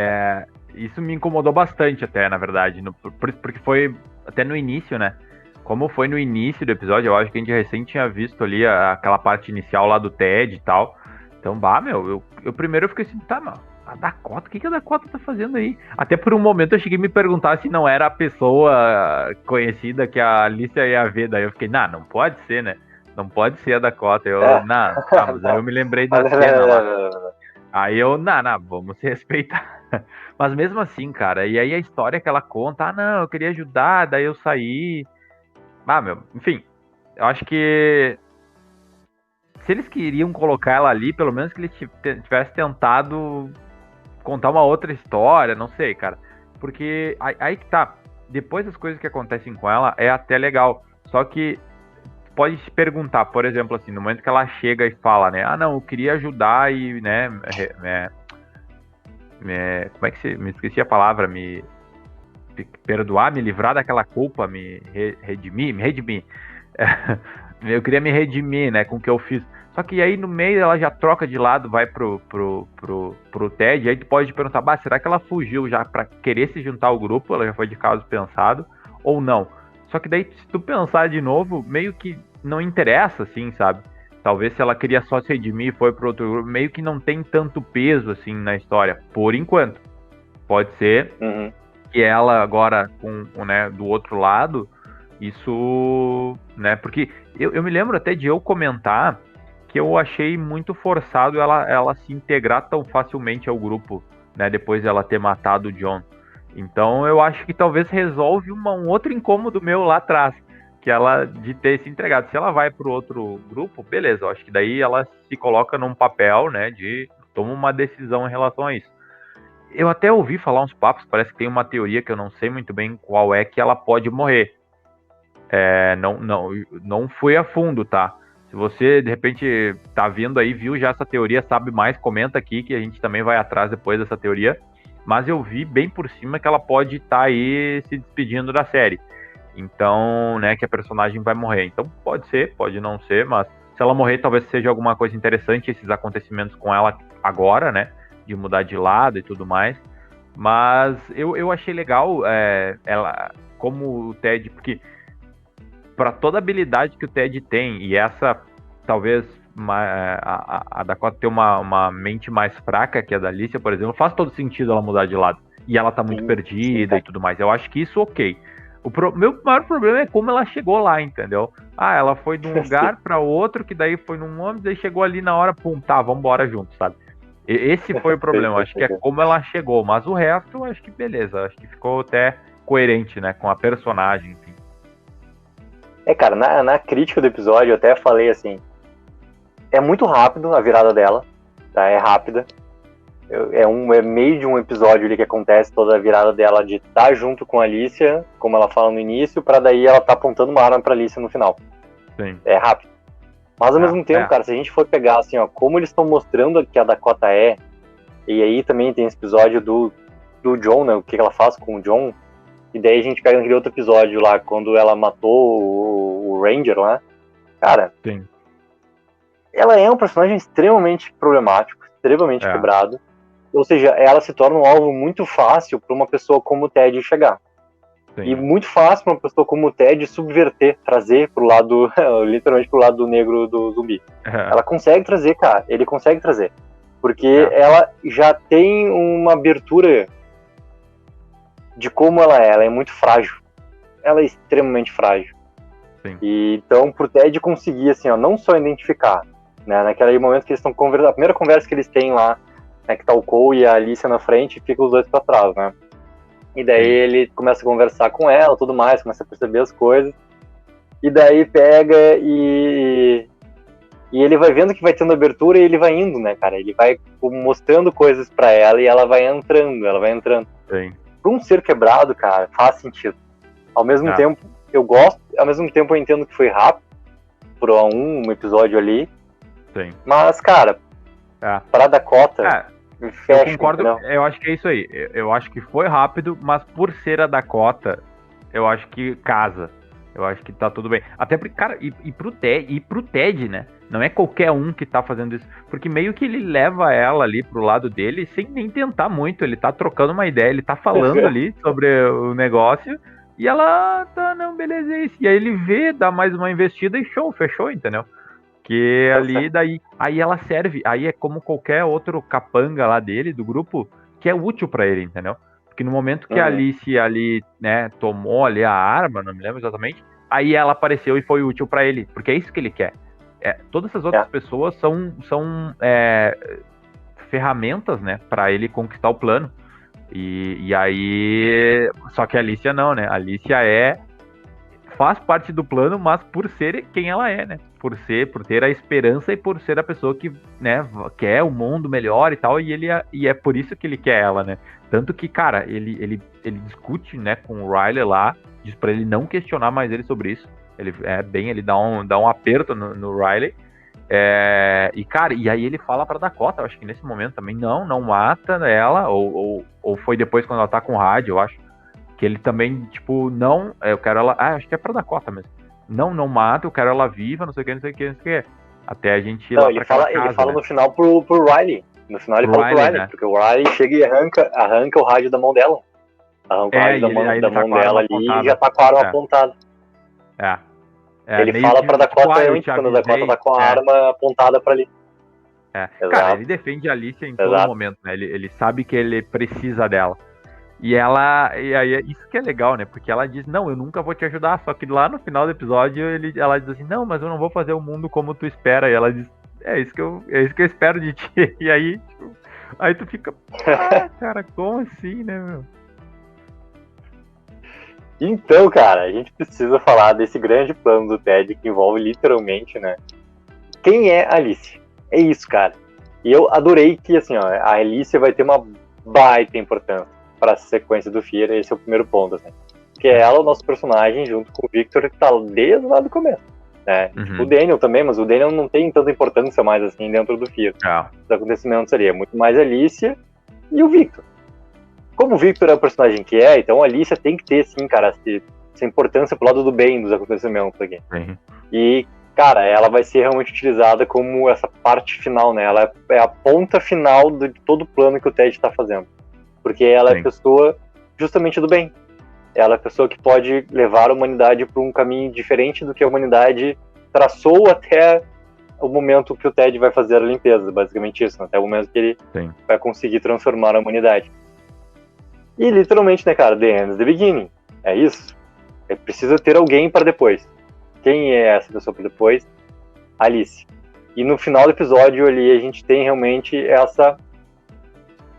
isso me incomodou bastante até, na verdade, porque foi até no início, né? Como foi no início do episódio, eu acho que a gente recém tinha visto ali aquela parte inicial lá do Ted e tal. Então, eu primeiro fiquei assim, a Dakota, o que a Dakota tá fazendo aí? Até por um momento eu cheguei a me perguntar se não era a pessoa conhecida que a Alicia ia ver. Daí eu fiquei, não pode ser, né? Não pode ser a Dakota. Mas aí eu me lembrei da cena lá. Aí eu, vamos se respeitar. Mas mesmo assim, cara, e aí a história que ela conta, eu queria ajudar, daí eu saí. Enfim, eu acho que se eles queriam colocar ela ali, pelo menos que eles tivessem tentado contar uma outra história, não sei, cara. Porque aí que tá, depois das coisas que acontecem com ela, é até legal. Só que pode se perguntar, por exemplo, assim, no momento que ela chega e fala, né, eu queria ajudar e, né, como é que se... Me esqueci a palavra, me perdoar, me livrar daquela culpa, me redimir. Eu queria me redimir, né, com o que eu fiz. Só que aí no meio ela já troca de lado, vai pro Ted, aí tu pode perguntar, será que ela fugiu já pra querer se juntar ao grupo? Ela já foi de caso pensado, ou não? Só que daí, se tu pensar de novo, meio que não interessa, assim, sabe? Talvez se ela queria só se redimir e foi pro outro grupo, meio que não tem tanto peso, assim, na história, por enquanto. Pode ser que ela agora, né, do outro lado, isso, né, porque eu me lembro até de eu comentar que eu achei muito forçado ela se integrar tão facilmente ao grupo, né, depois dela ter matado o John. Então eu acho que talvez resolve um outro incômodo meu lá atrás, que ela de ter se entregado. Se ela vai pro outro grupo, beleza, eu acho que daí ela se coloca num papel, né, de toma uma decisão em relação a isso. Eu até ouvi falar uns papos, parece que tem uma teoria que eu não sei muito bem qual é, que ela pode morrer. Não fui a fundo, tá? Se você, de repente, tá vendo aí, viu já essa teoria, sabe mais, comenta aqui que a gente também vai atrás depois dessa teoria. Mas eu vi bem por cima que ela pode estar aí se despedindo da série. Então, né, que a personagem vai morrer. Então pode ser, pode não ser, mas se ela morrer, talvez seja alguma coisa interessante esses acontecimentos com ela agora, né? De mudar de lado e tudo mais. Mas eu achei legal ela, como o Ted, porque para toda a habilidade que o Ted tem, e essa talvez a Dakota ter uma mente mais fraca que a da Alicia, por exemplo, faz todo sentido ela mudar de lado. E ela tá muito perdida e tudo mais. Eu acho que isso ok. Meu maior problema é como ela chegou lá, entendeu? Ela foi de um lugar para outro, que daí foi num ônibus, daí chegou ali na hora, vambora junto, sabe? Esse foi o problema, acho que é como ela chegou, mas o resto, acho que beleza, acho que ficou até coerente, né, com a personagem, enfim. Cara, na crítica do episódio eu até falei assim, é muito rápido a virada dela, tá? É rápida. É meio de um episódio ali que acontece toda a virada dela de estar junto com a Alicia, como ela fala no início, pra daí ela tá apontando uma arma pra Alicia no final. Sim. É rápido. Mas ao mesmo tempo, cara, se a gente for pegar assim, como eles estão mostrando que a Dakota e aí também tem esse episódio do John, né? O que ela faz com o John. E daí a gente pega naquele outro episódio lá, quando ela matou o Ranger lá. Cara, sim, ela é um personagem extremamente problemático, extremamente quebrado. Ou seja, ela se torna um alvo muito fácil para uma pessoa como o Ted chegar. Sim. E muito fácil para uma pessoa como o Ted subverter, trazer pro lado, literalmente pro lado negro do zumbi. Ela consegue trazer, cara, ele consegue trazer. Porque ela já tem uma abertura de como ela é muito frágil. Ela é extremamente frágil. Sim. E então pro Ted conseguir assim, não só identificar, né, naquele momento que eles estão conversando, a primeira conversa que eles têm lá, né, que tá o Cole e a Alicia na frente, e fica os dois pra trás, né? E daí ele começa a conversar com ela, tudo mais, começa a perceber as coisas. E daí pega e ele vai vendo que vai tendo abertura e ele vai indo, né, cara? Ele vai mostrando coisas pra ela e ela vai entrando. Sim. Pra um ser quebrado, cara, faz sentido. Ao mesmo tempo, eu gosto, ao mesmo tempo eu entendo que foi rápido, por um episódio ali. Sim. Mas, cara, pra Dakota, fecha, eu concordo, entendeu? Eu acho que é isso aí. Eu acho que foi rápido, mas por ser a Dakota, eu acho que casa. Eu acho que tá tudo bem. Até porque, cara, e pro Ted, né? Não é qualquer um que tá fazendo isso. Porque meio que ele leva ela ali pro lado dele sem nem tentar muito. Ele tá trocando uma ideia, ele tá falando ali sobre o negócio. E ela tá, não, beleza, é isso. E aí ele vê, dá mais uma investida e show, fechou, entendeu? Porque ali, daí, aí ela serve, aí é como qualquer outro capanga lá dele, do grupo, que é útil pra ele, entendeu? Porque no momento que a Alice ali, né, tomou ali a arma, não me lembro exatamente, aí ela apareceu e foi útil pra ele, porque é isso que ele quer. Todas essas outras pessoas são ferramentas, né, pra ele conquistar o plano. E aí, só que a Alicia não, né? A Alicia faz parte do plano, mas por ser quem ela é, né? Por ter a esperança e por ser a pessoa que, né, quer o mundo melhor e tal, e é por isso que ele quer ela, né? Tanto que, cara, ele discute, né, com o Riley lá, diz pra ele não questionar mais ele sobre isso. Ele dá um aperto no Riley. E, cara, e aí ele fala pra Dakota, eu acho que nesse momento também, não mata ela, ou foi depois quando ela tá com o rádio, eu acho, que ele também, tipo, não, eu quero ela, acho que é pra Dakota mesmo, não mata, eu quero ela viva, não sei o que, não sei o que, não sei o que, até a gente ir lá pra casa, ele fala, né? No final pro Riley, no final ele fala pro Riley, né? Porque o Riley chega e arranca o rádio da mão dela, arranca o rádio da mão dela ali apontada. E já tá com a arma apontada. Ele fala pra Dakota antes, quando a Dakota tá com a arma apontada pra ali. Cara, ele defende a Alicia em todo momento, né? Ele sabe que ele precisa dela. E aí isso que é legal, né? Porque ela diz, não, eu nunca vou te ajudar. Só que lá no final do episódio, ela diz assim, não, mas eu não vou fazer o mundo como tu espera. E ela diz, é isso que eu espero de ti. E aí, tipo, aí tu fica, cara, como assim, né, meu? Então, cara, a gente precisa falar desse grande plano do Ted que envolve literalmente, né? Quem é a Alice? É isso, cara. E eu adorei que, assim, ó, a Alice vai ter uma baita importância para a sequência do Fear. Esse é o primeiro ponto, assim. Que é ela, o nosso personagem, junto com o Victor, que tá desde lá do começo, né? Tipo, o Daniel também, mas o Daniel não tem tanta importância mais, assim, dentro do Fear. Os acontecimentos seria muito mais a Alicia e o Victor. Como o Victor é o personagem que é, então a Alicia tem que ter, sim, cara, essa importância pro lado do bem dos acontecimentos aqui. E, cara, ela vai ser realmente utilizada como essa parte final, né? Ela é a ponta final de todo o plano que o Ted tá fazendo. Porque ela é a pessoa justamente do bem. Ela é a pessoa que pode levar a humanidade para um caminho diferente do que a humanidade traçou até o momento que o Ted vai fazer a limpeza, basicamente isso, né? Até o momento que ele vai conseguir transformar a humanidade. E literalmente, né, cara, the end is the beginning. É isso. Precisa ter alguém para depois. Quem é essa pessoa para depois? Alice. E no final do episódio ali a gente tem realmente essa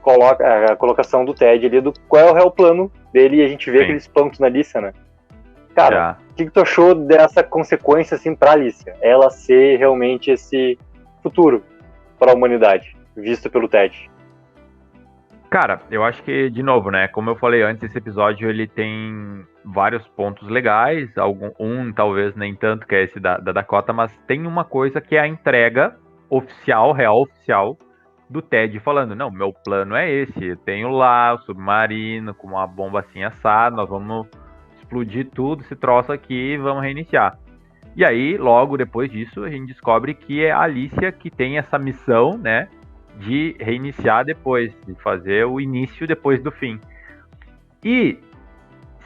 a colocação do Ted ali do qual é o plano dele, e a gente vê aqueles pontos na Alicia, né? Cara, o que tu achou dessa consequência assim pra Alicia? Ela ser realmente esse futuro para a humanidade, visto pelo Ted. Cara, eu acho que, de novo, né, como eu falei antes, esse episódio ele tem vários pontos legais, talvez nem tanto, que é esse da Dakota, mas tem uma coisa que é a entrega real oficial, do Ted falando, não, meu plano é esse, eu tenho lá o submarino com uma bomba assim assada, nós vamos explodir tudo, esse troço aqui e vamos reiniciar. E aí, logo depois disso, a gente descobre que é a Alicia que tem essa missão, né, de reiniciar depois, de fazer o início depois do fim. E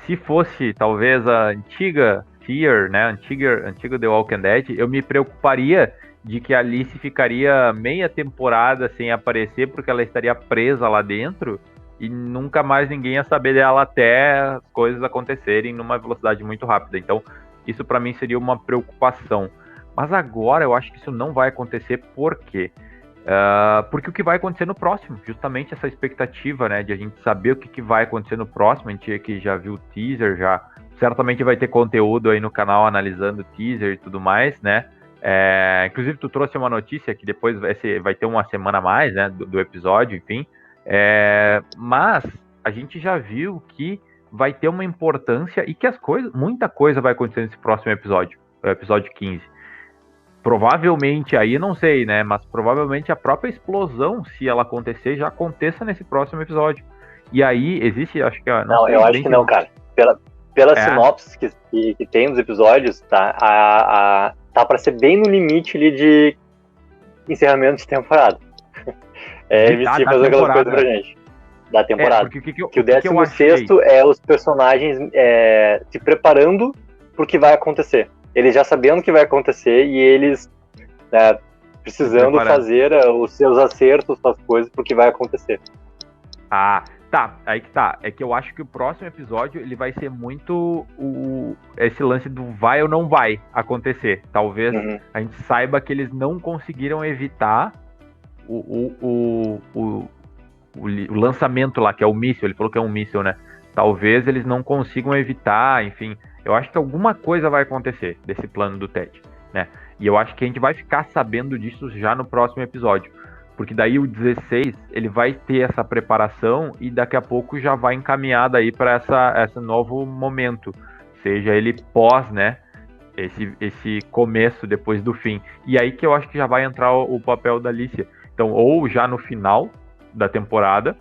se fosse talvez a antiga Fear, né, antiga The Walking Dead, eu me preocuparia de que a Alice ficaria meia temporada sem aparecer porque ela estaria presa lá dentro e nunca mais ninguém ia saber dela até as coisas acontecerem numa velocidade muito rápida. Então, isso para mim seria uma preocupação. Mas agora eu acho que isso não vai acontecer. Por quê? Porque o que vai acontecer no próximo, justamente essa expectativa, né, de a gente saber o que vai acontecer no próximo. A gente aqui já viu o teaser, já certamente vai ter conteúdo aí no canal analisando o teaser e tudo mais, né? Inclusive tu trouxe uma notícia que depois vai ter uma semana a mais, né, do episódio, enfim. Mas a gente já viu que vai ter uma importância e que muita coisa vai acontecer nesse próximo episódio, o episódio 15. Provavelmente, aí não sei, né, mas provavelmente a própria explosão, se ela acontecer, já aconteça nesse próximo episódio. E aí existe, acho que... Não, eu acho que não, cara. Pela sinopse que tem nos episódios, tá pra ser bem no limite ali de encerramento de temporada. MC fazer aquela coisa pra gente. Da temporada. Que o 16º é os personagens se preparando pro que vai acontecer. Eles já sabendo o que vai acontecer e eles né, precisando fazer os seus acertos, suas coisas, porque vai acontecer. Ah, tá, aí que tá. É que eu acho que o próximo episódio ele vai ser muito esse lance do vai ou não vai acontecer. Talvez a gente saiba que eles não conseguiram evitar o lançamento lá, que é o míssil. Ele falou que é um míssil, né? Talvez eles não consigam evitar, enfim. Eu acho que alguma coisa vai acontecer desse plano do Ted, né? E eu acho que a gente vai ficar sabendo disso já no próximo episódio. Porque daí o 16, ele vai ter essa preparação e daqui a pouco já vai encaminhado aí para esse novo momento. Seja ele pós, né? Esse começo depois do fim. E aí que eu acho que já vai entrar o papel da Alicia. Então, ou já no final da temporada,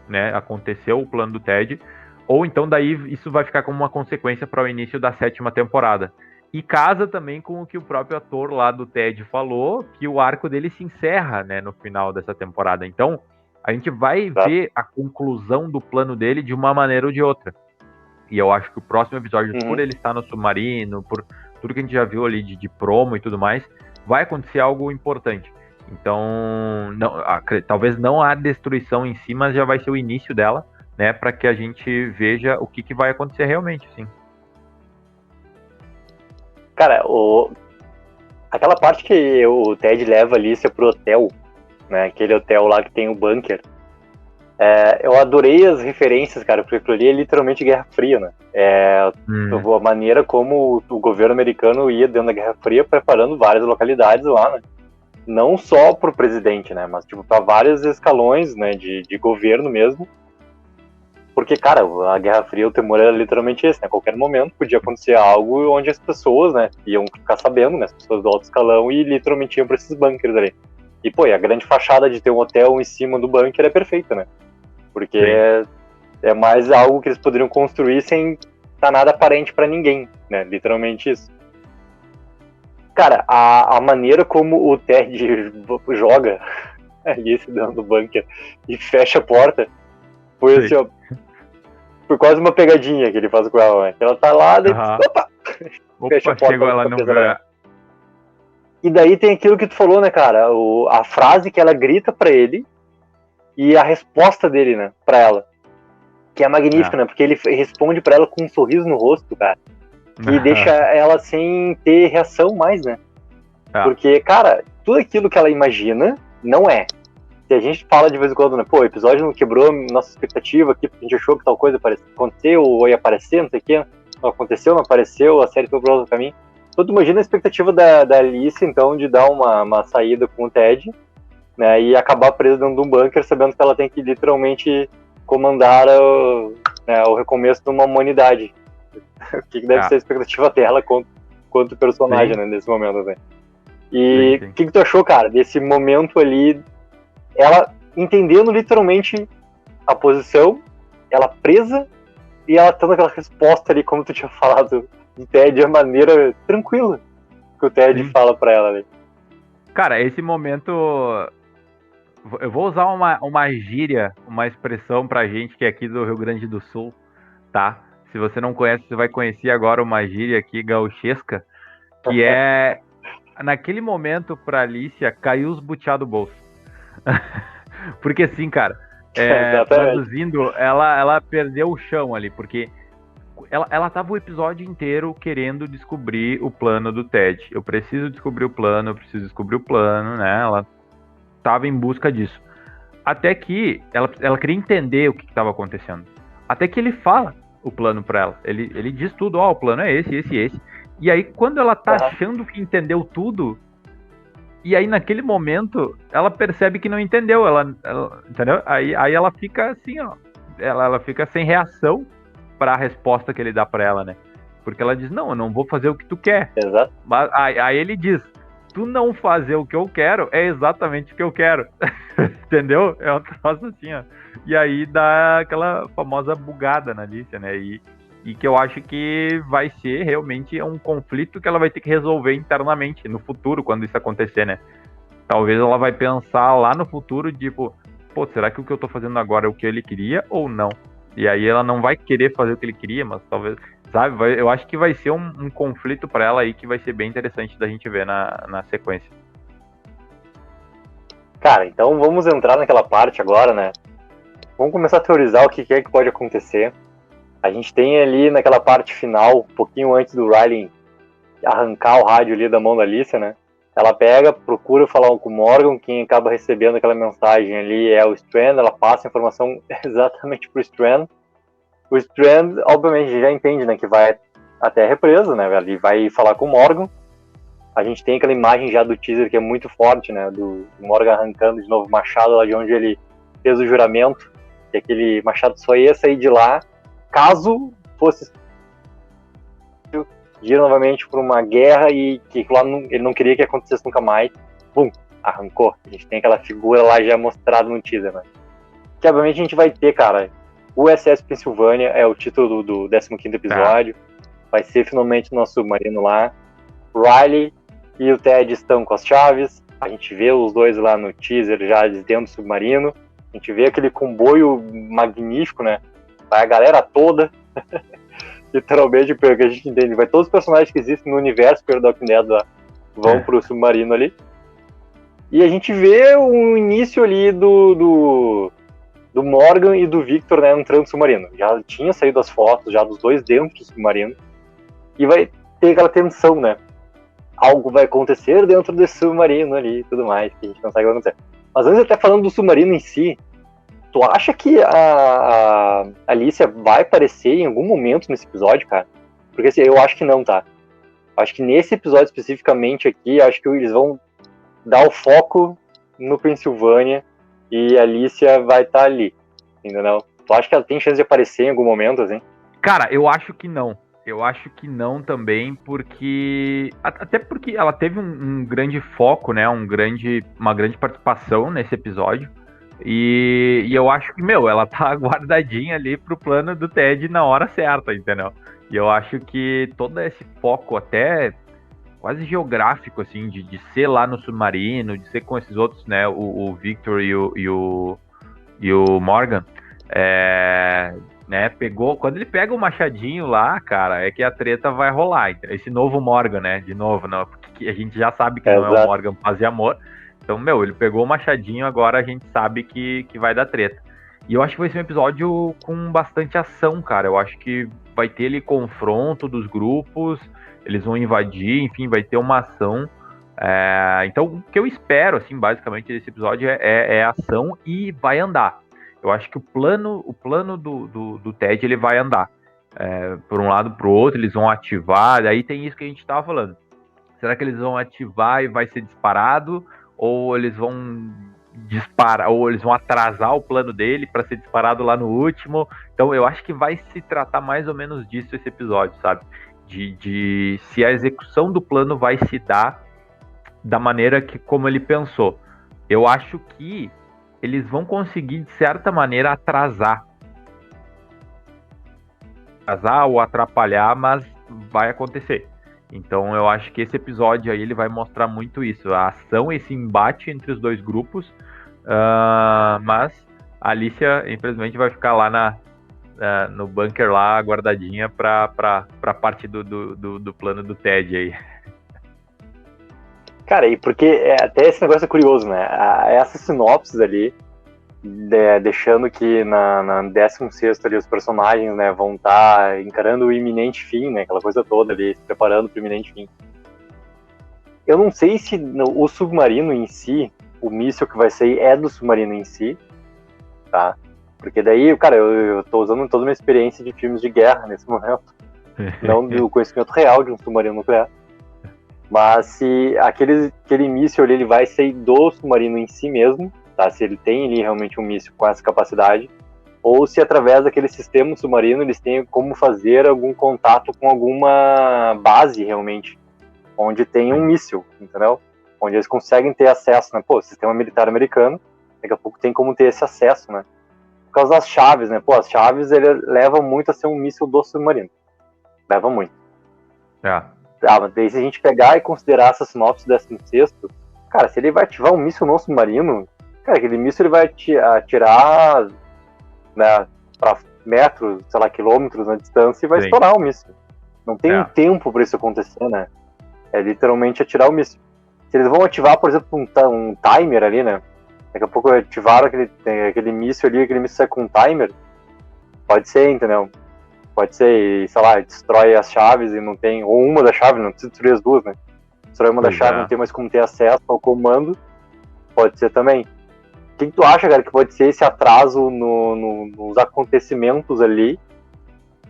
né? Aconteceu o plano do Ted. Ou então daí isso vai ficar como uma consequência para o início da 7ª temporada. E casa também com o que o próprio ator lá do Ted falou, que o arco dele se encerra, né, no final dessa temporada. Então, a gente vai ver a conclusão do plano dele de uma maneira ou de outra. E eu acho que o próximo episódio, por ele estar no submarino, por tudo que a gente já viu ali de promo e tudo mais, vai acontecer algo importante. Então, talvez não a destruição em si, mas já vai ser o início dela, né, para que a gente veja o que vai acontecer realmente, sim. Cara, aquela parte que o Ted leva a Alicia pro hotel, né, aquele hotel lá que tem o bunker, eu adorei as referências, cara, porque aquilo ali é literalmente Guerra Fria, né? A maneira como o governo americano ia dentro da Guerra Fria preparando várias localidades lá, né? Não só pro presidente, né, mas tipo para vários escalões, né, de governo mesmo. Porque, cara, a Guerra Fria, o temor era literalmente esse, né? A qualquer momento podia acontecer algo onde as pessoas, né, iam ficar sabendo, né? As pessoas do alto escalão e literalmente iam pra esses bunkers ali. E, pô, a grande fachada de ter um hotel em cima do bunker é perfeita, né? Porque é mais algo que eles poderiam construir sem estar nada aparente pra ninguém, né? Literalmente isso. Cara, a maneira como o Ted joga ali dentro do bunker e fecha a porta foi assim, ó. Foi quase uma pegadinha que ele faz com ela, né? Que ela tá lá, daí, opa, fecha a porta. Chegou ela não vai. E daí tem aquilo que tu falou, né, cara? A frase que ela grita pra ele e a resposta dele, né, pra ela. Que é magnífica, né? Porque ele responde pra ela com um sorriso no rosto, cara. Que deixa ela sem ter reação mais, né? Porque, cara, tudo aquilo que ela imagina não é. Se a gente fala de vez em quando, né? Pô, o episódio não quebrou nossa expectativa aqui, porque a gente achou que tal coisa aconteceu ou ia aparecer, não sei o quê. Não aconteceu, não apareceu, a série foi pro outro caminho. Então, tu imagina a expectativa da Alice, então, de dar uma saída com o Ted, né? E acabar presa dentro de um bunker, sabendo que ela tem que literalmente comandar o recomeço de uma humanidade. O que deve ser a expectativa dela quanto personagem, né? Nesse momento, assim. E o que tu achou, cara, desse momento ali? Ela entendendo literalmente a posição, ela presa e ela tendo aquela resposta ali, como tu tinha falado, do Ted, de maneira tranquila que o Ted fala pra ela ali. Cara, esse momento, eu vou usar uma gíria, uma expressão pra gente que é aqui do Rio Grande do Sul, tá? Se você não conhece, você vai conhecer agora uma gíria aqui gauchesca, que é, naquele momento pra Alicia, caiu os butiá do bolso. Porque assim, cara, traduzindo, ela perdeu o chão ali, porque ela tava o episódio inteiro querendo descobrir o plano do Ted. Eu preciso descobrir o plano, né? Ela tava em busca disso. Até que ela queria entender o que estava acontecendo. Até que ele fala o plano pra ela. Ele diz tudo, o plano é esse. E aí, quando ela tá achando que entendeu tudo, e aí, naquele momento, ela percebe que não entendeu, entendeu? Aí ela fica assim, ó, ela fica sem reação para a resposta que ele dá para ela, né? Porque ela diz, não, eu não vou fazer o que tu quer. Exato. Mas aí ele diz, tu não fazer o que eu quero é exatamente o que eu quero. Entendeu? É um troço assim, ó. E aí dá aquela famosa bugada na Alicia, né? E que eu acho que vai ser realmente um conflito que ela vai ter que resolver internamente no futuro, quando isso acontecer, né? Talvez ela vai pensar lá no futuro, tipo, pô, será que o que eu tô fazendo agora é o que ele queria ou não? E aí ela não vai querer fazer o que ele queria, mas talvez, sabe? Eu acho que vai ser um conflito pra ela aí que vai ser bem interessante da gente ver na sequência. Cara, então vamos entrar naquela parte agora, né? Vamos começar a teorizar o que é que pode acontecer. A gente tem ali naquela parte final, um pouquinho antes do Riley arrancar o rádio ali da mão da Alicia, né? Ela pega, procura falar com o Morgan, quem acaba recebendo aquela mensagem ali é o Strand, ela passa a informação exatamente pro Strand. O Strand, obviamente, já entende, né, que vai até a represa, né? Ele vai falar com o Morgan. A gente tem aquela imagem já do teaser que é muito forte, né? Do Morgan arrancando de novo o machado lá de onde ele fez o juramento, que aquele machado só ia sair de lá caso fosse ir novamente por uma guerra e que lá ele não queria que acontecesse nunca mais. Bum, arrancou. A gente tem aquela figura lá já mostrada no teaser, né? Que obviamente a gente vai ter, cara, o USS Pennsylvania é o título do 15º episódio. Vai ser finalmente o nosso submarino lá. Riley e o Ted estão com as chaves. A gente vê os dois lá no teaser já dentro do submarino. A gente vê aquele comboio magnífico, né? Vai a galera toda. Literalmente, pelo que a gente entende, vai todos os personagens que existem no universo pelo Walking Dead lá, vão pro submarino ali. E a gente vê o início ali do Morgan e do Victor, né, entrando no submarino. Já tinha saído as fotos já dos dois dentro do submarino. E vai ter aquela tensão, né? Algo vai acontecer dentro desse submarino ali e tudo mais, que a gente não sabe o que vai acontecer. Mas antes, até falando do submarino em si, tu acha que a Alicia vai aparecer em algum momento nesse episódio, cara? Porque assim, eu acho que não, tá? Acho que nesse episódio especificamente aqui, acho que eles vão dar o foco no Pennsylvania e a Alicia vai estar ali, entendeu? Tu acha que ela tem chance de aparecer em algum momento, assim? Cara, eu acho que não. Eu acho que não também, porque... Até porque ela teve um grande foco, né? Uma grande participação nesse episódio. E eu acho que, ela tá guardadinha ali pro plano do Ted na hora certa, entendeu? E eu acho que todo esse foco, até quase geográfico, assim, de ser lá no submarino, de ser com esses outros, né? O Victor e o Morgan, né? Quando ele pega o machadinho lá, cara, é que a treta vai rolar. Esse novo Morgan, né? De novo, não, porque a gente já sabe que não é o Morgan paz e amor. Então, ele pegou o machadinho, agora a gente sabe que vai dar treta. E eu acho que vai ser um episódio com bastante ação, cara. Eu acho que vai ter ali confronto dos grupos, eles vão invadir, enfim, vai ter uma ação. Então, o que eu espero, assim, basicamente, desse episódio é ação e vai andar. Eu acho que o plano do Ted, ele vai andar. Por um lado, pro outro, eles vão ativar, aí tem isso que a gente tava falando. Será que eles vão ativar e vai ser disparado? Ou eles vão disparar, ou eles vão atrasar o plano dele para ser disparado lá no último? Então eu acho que vai se tratar mais ou menos disso esse episódio, sabe? De se a execução do plano vai se dar da maneira que como ele pensou. Eu acho que eles vão conseguir, de certa maneira, atrasar ou atrapalhar, mas vai acontecer. Então eu acho que esse episódio aí ele vai mostrar muito isso, a ação, esse embate entre os dois grupos, mas a Alicia, infelizmente, vai ficar lá no bunker lá, guardadinha pra parte do plano do Ted aí. Cara, e porque até esse negócio é curioso, né? Essas sinopses ali, deixando que na 16º ali os personagens, né, vão estar encarando o iminente fim, né, aquela coisa toda ali, se preparando para o iminente fim. Eu não sei se o submarino em si, o míssil que vai sair é do submarino em si, tá? Porque daí, cara, eu tô usando toda a minha experiência de filmes de guerra nesse momento, não do conhecimento real de um submarino nuclear. Mas se aquele míssil ali, ele vai sair do submarino em si mesmo, tá? Se ele tem ali realmente um míssil com essa capacidade, ou se através daquele sistema submarino eles têm como fazer algum contato com alguma base realmente, onde tem um míssil, entendeu? Onde eles conseguem ter acesso, né? Pô, sistema militar americano, daqui a pouco tem como ter esse acesso, né? Por causa das chaves, né? Pô, as chaves ele levam muito a ser um míssil do submarino. Leva muito. Mas daí se a gente pegar e considerar essa sinopse do 16º, cara, se ele vai ativar um míssil no submarino, cara, aquele míssil ele vai atirar, né, para metros, sei lá, quilômetros na distância e vai estourar o míssil. Não tem um tempo para isso acontecer, né? É literalmente atirar o míssil. Se eles vão ativar, por exemplo, um timer ali, né? Daqui a pouco ativaram aquele míssil ali, aquele míssil com um timer. Pode ser, entendeu? Pode ser, sei lá, destrói as chaves e não tem... Ou uma das chaves, não precisa destruir as duas, né? Destrói uma das chaves, não tem mais como ter acesso ao comando. Pode ser também. O que tu acha, cara, que pode ser esse atraso nos acontecimentos ali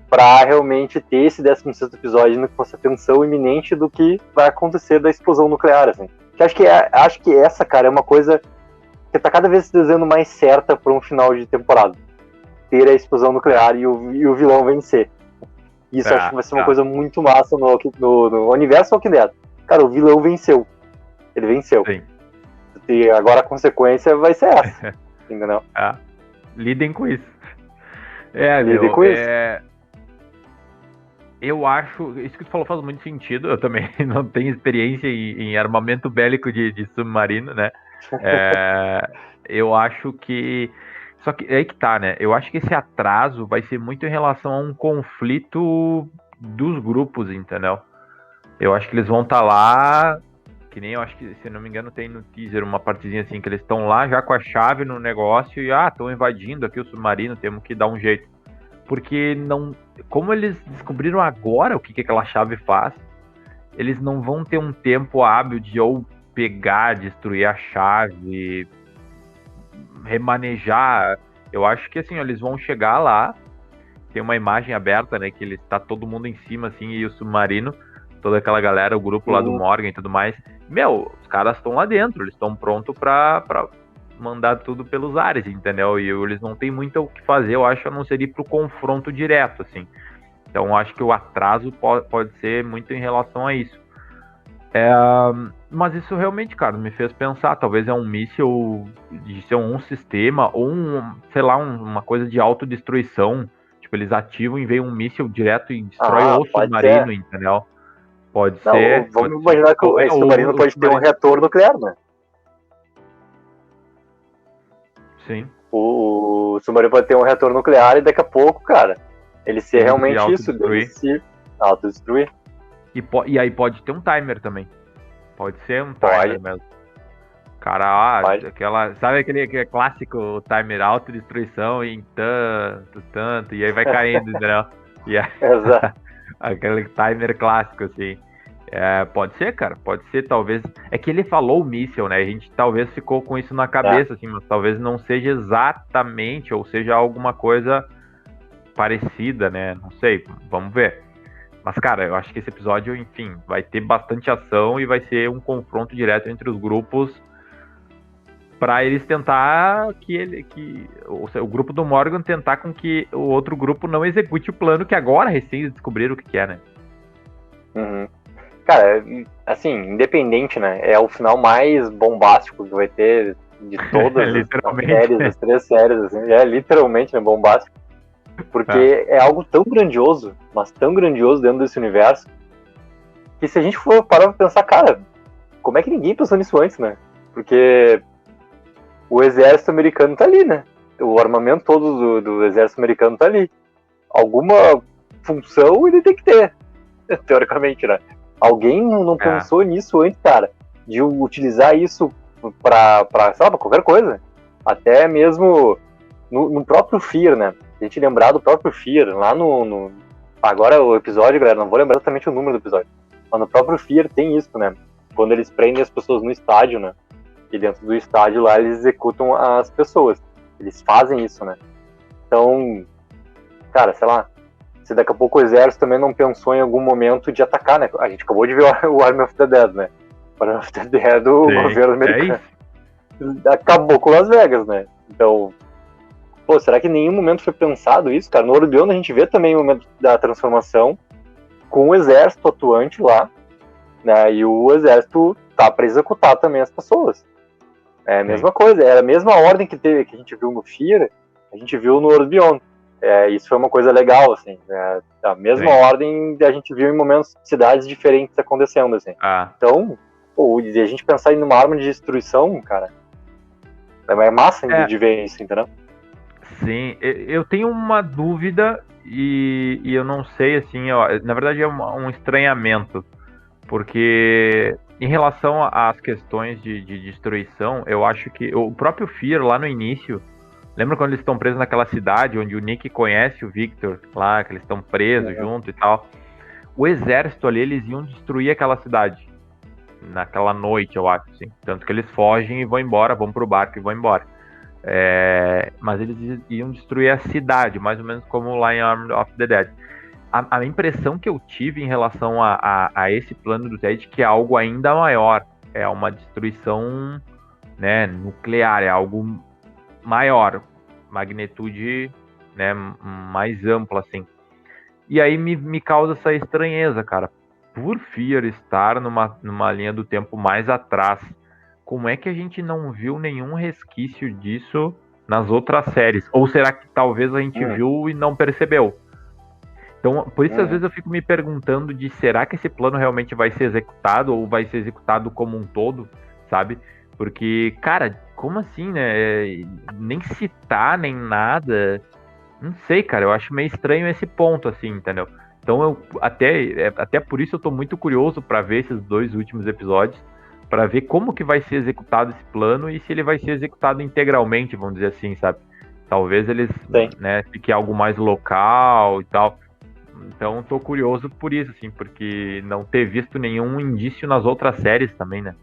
pra realmente ter esse 16º episódio com essa tensão iminente do que vai acontecer da explosão nuclear, assim? Acho que essa, cara, é uma coisa que tá cada vez se desenhando mais certa pra um final de temporada. Ter a explosão nuclear e o vilão vencer. Isso acho que vai ser uma coisa muito massa no universo Walking Dead. Cara, o vilão venceu. Ele venceu. Sim. E agora a consequência vai ser essa. Entendeu? Lidem com isso. Lidem com isso. Eu acho... Isso que tu falou faz muito sentido. Eu também não tenho experiência em armamento bélico de submarino, né? Eu acho que... Só que é aí que tá, né? Eu acho que esse atraso vai ser muito em relação a um conflito dos grupos, entendeu? Eu acho que eles vão estar lá, que nem eu acho que, se não me engano, tem no teaser uma partezinha assim, que eles estão lá já com a chave no negócio e, estão invadindo aqui o submarino, temos que dar um jeito. Porque não... Como eles descobriram agora o que aquela chave faz, eles não vão ter um tempo hábil de ou pegar, destruir a chave... remanejar. Eu acho que assim, eles vão chegar lá, tem uma imagem aberta, né, que ele tá todo mundo em cima assim, e o submarino, toda aquela galera, o grupo lá do Morgan e tudo mais. Os caras estão lá dentro, eles estão prontos pra mandar tudo pelos ares, entendeu? E eles não tem muito o que fazer, eu acho, a não ser ir pro confronto direto, assim. Então eu acho que o atraso pode ser muito em relação a isso. Mas isso realmente, cara, me fez pensar, talvez é um míssil de ser um sistema, ou sei lá, uma coisa de autodestruição. Tipo, eles ativam e vem um míssil direto e destrói o submarino, entendeu? Pode ser. Vamos imaginar que o submarino pode ter um reator nuclear, né? Sim. O submarino pode ter um reator nuclear e daqui a pouco, cara, ele ser realmente isso, ele se autodestruir. E aí pode ter um timer também. Pode ser um timer mesmo. Cara, sabe aquele clássico timer autodestruição em tanto, e aí vai caindo, entendeu? Exato. Aquele timer clássico, assim. Pode ser, cara, pode ser, talvez. É que ele falou o míssil, né? A gente talvez ficou com isso na cabeça, assim, mas talvez não seja exatamente, ou seja alguma coisa parecida, né? Não sei, vamos ver. Mas, cara, eu acho que esse episódio, enfim, vai ter bastante ação e vai ser um confronto direto entre os grupos para eles tentar o grupo do Morgan tentar com que o outro grupo não execute o plano que agora recém descobriram o que é, né? Uhum. Cara, assim, independente, né? É o final mais bombástico que vai ter de todas as séries, as 3 séries, assim. É literalmente, né, bombástico. Porque é algo tão grandioso, mas tão grandioso dentro desse universo, que se a gente for parar pra pensar, cara, como é que ninguém pensou nisso antes, né? Porque o exército americano tá ali, né? O armamento todo do exército americano tá ali. Alguma função ele tem que ter, teoricamente, né? Alguém não pensou nisso antes, cara, de utilizar isso pra sei lá, pra qualquer coisa. Até mesmo no próprio Fear, né? A gente lembrar do próprio Fear, lá agora o episódio, galera, não vou lembrar exatamente o número do episódio, mas no próprio Fear tem isso, né? Quando eles prendem as pessoas no estádio, né? E dentro do estádio lá eles executam as pessoas. Eles fazem isso, né? Então, cara, sei lá, se daqui a pouco o exército também não pensou em algum momento de atacar, né? A gente acabou de ver o Army of the Dead, né? O Army of the Dead, o governo americano acabou com Las Vegas, né? Então, pô, será que em nenhum momento foi pensado isso, cara? No Oblivion a gente vê também o momento da transformação com o exército atuante lá, né? E o exército tá pra executar também as pessoas. É a mesma coisa, era a mesma ordem que a gente viu no Fear, a gente viu no Oblivion. Isso foi uma coisa legal, assim. A mesma ordem a gente viu em momentos, cidades diferentes acontecendo, assim. Então, pô, e a gente pensar em uma arma de destruição, cara, é massa de ver isso, entendeu? Sim, eu tenho uma dúvida e eu não sei, assim, ó, na verdade é um estranhamento, porque Em relação às questões de destruição, eu acho que o próprio Fear lá no início, lembra quando eles estão presos naquela cidade onde o Nick conhece o Victor lá, que eles estão presos junto e tal? O exército ali, eles iam destruir aquela cidade naquela noite, eu acho, assim. Tanto que eles fogem e vão embora, vão pro barco e vão embora. Mas eles iam destruir a cidade, mais ou menos como lá em Army of the Dead. A impressão que eu tive em relação a esse plano do Ted que é algo ainda maior. É uma destruição, né, nuclear, é algo maior, magnitude, né, mais ampla, assim. E aí me causa essa estranheza, cara. Por Fear estar numa linha do tempo mais atrás, como é que a gente não viu nenhum resquício disso nas outras séries? Ou será que talvez a gente viu e não percebeu? Então, por isso, às vezes, eu fico me perguntando de será que esse plano realmente vai ser executado ou vai ser executado como um todo, sabe? Porque, cara, como assim, né? Nem citar, nem nada. Não sei, cara, eu acho meio estranho esse ponto, assim, entendeu? Então, até por isso eu tô muito curioso para ver esses 2 últimos episódios, para ver como que vai ser executado esse plano e se ele vai ser executado integralmente, vamos dizer assim, sabe? Talvez eles, né, fique algo mais local e tal. Então, tô curioso por isso, assim, porque não ter visto nenhum indício nas outras séries também, né?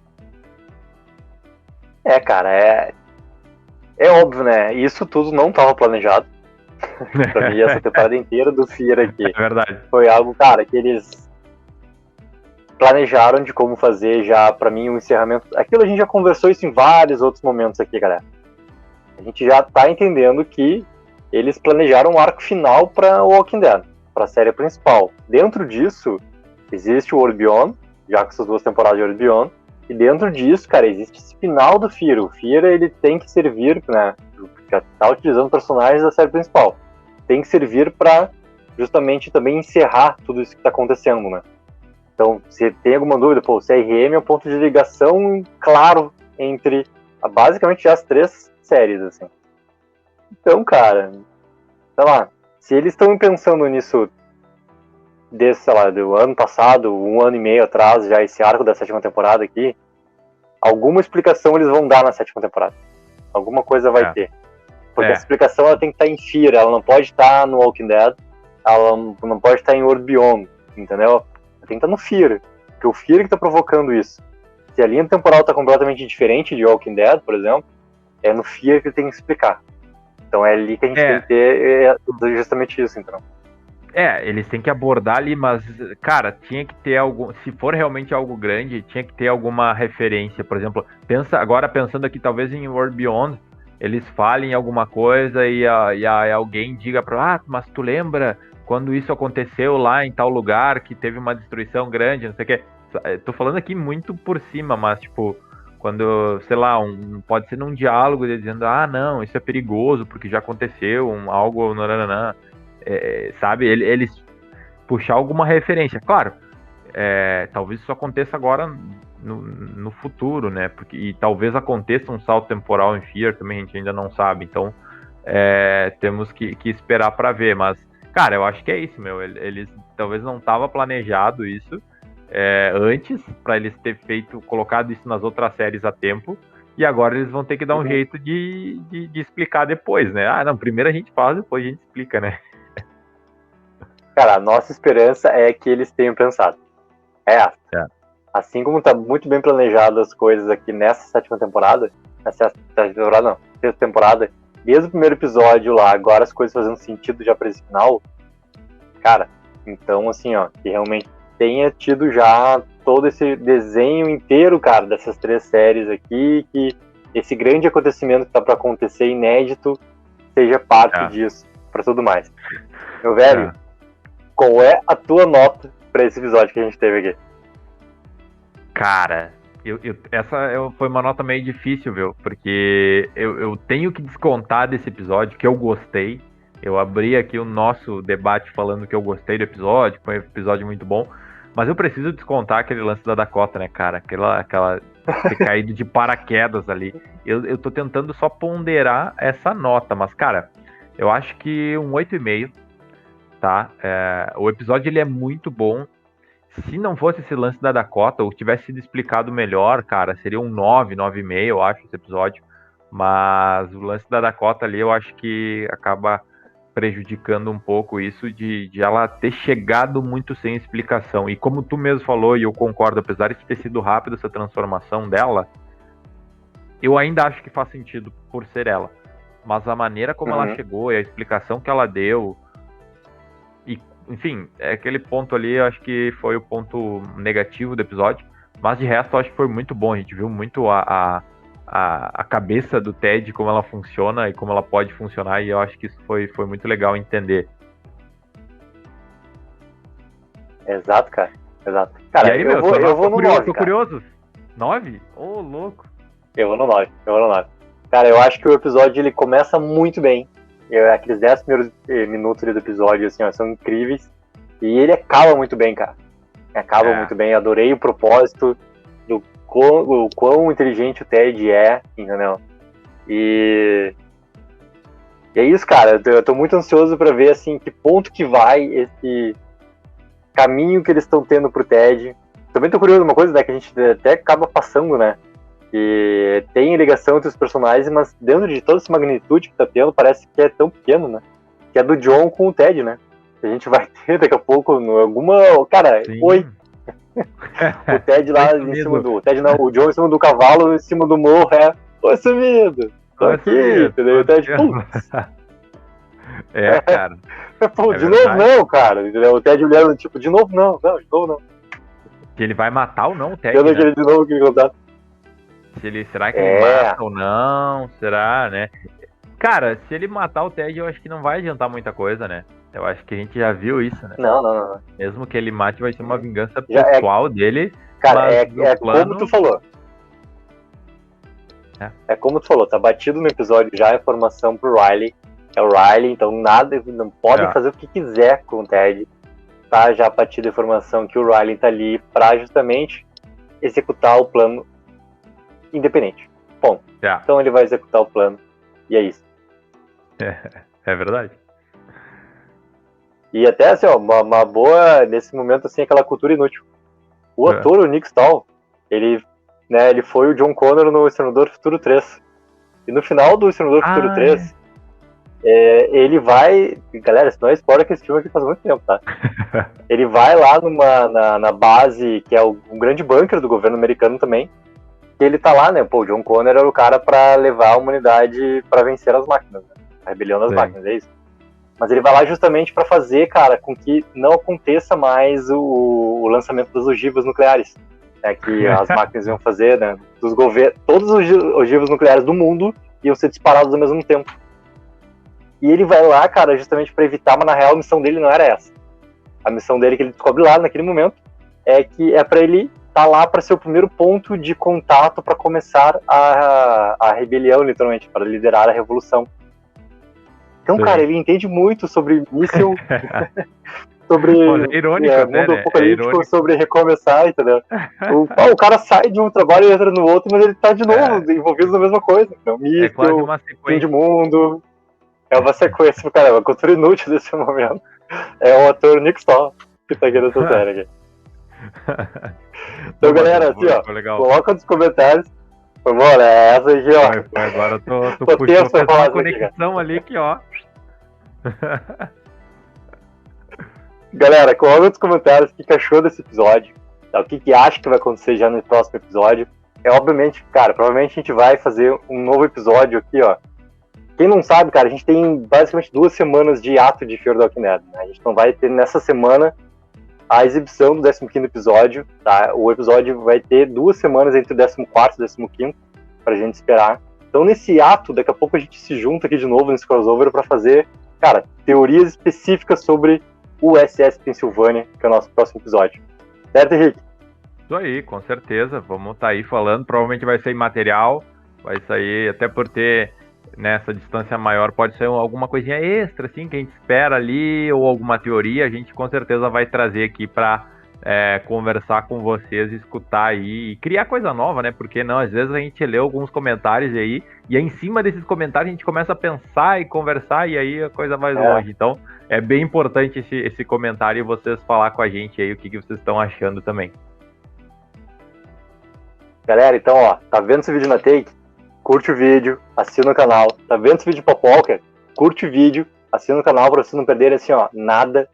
Cara, é óbvio, né? Isso tudo não estava planejado. Pra mim, essa temporada inteira do Fear aqui. É verdade. Foi algo, cara, que eles planejaram de como fazer já, pra mim, um encerramento. Aquilo a gente já conversou isso em vários outros momentos aqui, galera. A gente já tá entendendo que eles planejaram um arco final pra Walking Dead, pra série principal. Dentro disso, existe o World Beyond, já com essas 2 temporadas de World Beyond, e dentro disso, cara, existe esse final do Fear. O Fear, ele tem que servir, né, já tá utilizando personagens da série principal. Tem que servir pra justamente também encerrar tudo isso que tá acontecendo, né. Então, se tem alguma dúvida, o CRM é um ponto de ligação claro entre, basicamente, as 3 séries, assim. Então, cara, sei lá, se eles estão pensando nisso sei lá, do ano passado, 1 ano e meio atrás, já esse arco da 7ª temporada aqui, alguma explicação eles vão dar na 7ª temporada. Alguma coisa vai ter. Porque essa explicação ela tem que estar em Fear, ela não pode estar no Walking Dead, ela não pode estar em World Beyond, entendeu? Ela tem que estar no Fear, porque o Fear que está provocando isso. Se a linha temporal está completamente diferente de Walking Dead, por exemplo, é no Fear que tem que explicar. Então é ali que a gente tem que ter justamente isso, então. Eles têm que abordar ali, mas, cara, tinha que ter algum. Se for realmente algo grande, tinha que ter alguma referência. Por exemplo, agora pensando aqui, talvez em World Beyond, eles falem alguma coisa e alguém diga mas tu lembra quando isso aconteceu lá em tal lugar, que teve uma destruição grande, não sei o quê. Tô falando aqui muito por cima, mas, tipo, quando, sei lá, pode ser num diálogo dizendo, não, isso é perigoso porque já aconteceu, algo, nananã. Sabe, eles puxar alguma referência. Claro, talvez isso aconteça agora no futuro, né? E talvez aconteça um salto temporal em Fear também, a gente ainda não sabe. Então, temos que esperar para ver. Mas, cara, eu acho que é isso, meu. Eles talvez não tava planejado isso antes, para eles ter colocado isso nas outras séries a tempo. E agora eles vão ter que dar um jeito de explicar depois, né? Não, primeiro a gente faz, depois a gente explica, né? Cara, a nossa esperança é que eles tenham pensado. Assim como tá muito bem planejado as coisas aqui nessa 7ª temporada, sexta temporada, desde o primeiro episódio lá, agora as coisas fazendo sentido já pra esse final, cara, então assim, que realmente tenha tido já todo esse desenho inteiro, cara, dessas 3 séries aqui, que esse grande acontecimento que tá pra acontecer, inédito, seja parte disso, pra tudo mais. Meu velho, qual é a tua nota pra esse episódio que a gente teve aqui? Cara, essa foi uma nota meio difícil, viu? Porque eu tenho que descontar desse episódio que eu gostei. Eu abri aqui o nosso debate falando que eu gostei do episódio, foi um episódio muito bom. Mas eu preciso descontar aquele lance da Dakota, né, cara? Aquela ter caído de paraquedas ali. Eu tô tentando só ponderar essa nota, mas, cara, eu acho que um 8,5, tá? O episódio, ele é muito bom. Se não fosse esse lance da Dakota, ou tivesse sido explicado melhor, cara, seria um 9, 9,5, eu acho, esse episódio. Mas o lance da Dakota ali, eu acho que acaba prejudicando um pouco isso de ela ter chegado muito sem explicação. E como tu mesmo falou, e eu concordo, apesar de ter sido rápido essa transformação dela, eu ainda acho que faz sentido por ser ela. Mas a maneira como ela chegou e a explicação que ela deu, e, enfim, é aquele ponto ali, eu acho que foi o ponto negativo do episódio. Mas de resto, eu acho que foi muito bom. A gente viu muito a cabeça do Ted, como ela funciona e como ela pode funcionar, e eu acho que isso foi muito legal entender. Exato, cara. Exato. Cara, e aí, eu vou no 9, tô curioso. 9? Ô, louco. Eu vou no 9. Cara, eu acho que o episódio ele começa muito bem. Aqueles 10 primeiros minutos do episódio, assim, ó, são incríveis. E ele acaba muito bem, cara. Acaba muito bem. Adorei o propósito do o quão inteligente o Ted é, entendeu? E é isso, cara. Eu tô muito ansioso pra ver, assim, que ponto que vai esse caminho que eles estão tendo pro Ted. Também tô curioso uma coisa, né, que a gente até acaba passando, né? Que tem ligação entre os personagens, mas dentro de toda essa magnitude que tá tendo, parece que é tão pequeno, né? Que é do John com o Ted, né? A gente vai ter daqui a pouco alguma... Cara, Sim. Oi! O Ted lá em cima do... O Ted não, o John em cima do cavalo, em cima do morro, Oi, sumido! Tô aqui, entendeu? O Ted, cara. Pô, de novo não, cara, entendeu? O Ted olhando, tipo, de novo não. Que ele vai matar ou não o Ted, né? Aquele de novo, aquele contato. Será que ele mata ou não? Será, né? Cara, se ele matar o Ted, eu acho que não vai adiantar muita coisa, né? Eu acho que a gente já viu isso, né? Não. Mesmo que ele mate, vai ser uma vingança pessoal dele. Cara, plano... como tu falou. É como tu falou, tá batido no episódio já a informação pro Riley. É o Riley, então não podem fazer o que quiser com o Ted. Tá já batido a informação que o Riley tá ali pra justamente executar o plano independente. Ponto. Então ele vai executar o plano. E é isso. É verdade. E até assim, ó, uma boa, nesse momento, assim, aquela cultura inútil. O ator, o Nick Stahl, ele foi o John Connor no Exterminador do Futuro 3. E no final do Exterminador do Futuro 3, ele vai... Galera, isso não é spoiler, que esse filme aqui faz muito tempo, tá? Ele vai lá na base, que é um grande bunker do governo americano também. E ele tá lá, né? Pô, o John Connor era o cara pra levar a humanidade pra vencer as máquinas, né? A rebelião das máquinas, é isso. Mas ele vai lá justamente para fazer, cara, com que não aconteça mais o lançamento das ogivas nucleares, né, que as máquinas iam fazer, né, dos governos, todas as ogivas nucleares do mundo iam ser disparadas ao mesmo tempo. E ele vai lá, cara, justamente para evitar, mas na real a missão dele não era essa. A missão dele, que ele descobre lá naquele momento, é que é para ele estar lá para ser o primeiro ponto de contato para começar a rebelião, literalmente, para liderar a revolução. Então, cara, ele entende muito sobre míssil, sobre irônico, mundo apocalíptico, sobre recomeçar, entendeu? O cara sai de um trabalho e entra no outro, mas ele tá de novo envolvido na mesma coisa. Então, míssil, fim de mundo. É uma sequência, cara, é uma cultura inútil desse momento. É o ator Nick Stahl que tá aqui nessa série aqui. Então, galera, assim, ó, coloca nos comentários. Foi bom, né? Essa aqui, ó. Agora tu puxou uma conexão ali que, ó. Galera, coloca nos comentários o que achou desse episódio. Tá? O que acha que vai acontecer já no próximo episódio. Obviamente, cara, provavelmente a gente vai fazer um novo episódio aqui, ó. Quem não sabe, cara, a gente tem basicamente 2 semanas de ato de Fear the Walking Dead, né? A gente não vai ter nessa semana a exibição do 15º episódio, tá? O episódio vai ter 2 semanas entre o 14º e o 15º pra gente esperar. Então, nesse ato, daqui a pouco a gente se junta aqui de novo nesse crossover pra fazer, cara, teorias específicas sobre o SS Pennsylvania, que é o nosso próximo episódio. Certo, Henrique? Isso aí, com certeza. Vamos estar aí falando. Provavelmente vai ser material, vai sair, até por ter nessa distância maior, pode ser alguma coisinha extra, assim, que a gente espera ali, ou alguma teoria, a gente com certeza vai trazer aqui para conversar com vocês, escutar aí e criar coisa nova, né? Porque não, às vezes a gente lê alguns comentários aí e aí, em cima desses comentários a gente começa a pensar e conversar e aí a coisa vai longe. Então é bem importante esse comentário e vocês falar com a gente aí o que vocês estão achando também. Galera, então, ó, tá vendo esse vídeo na Take? Curte o vídeo, assina o canal. Tá vendo esse vídeo Popolka? Curte o vídeo, assina o canal pra vocês não perderem, assim, ó, nada.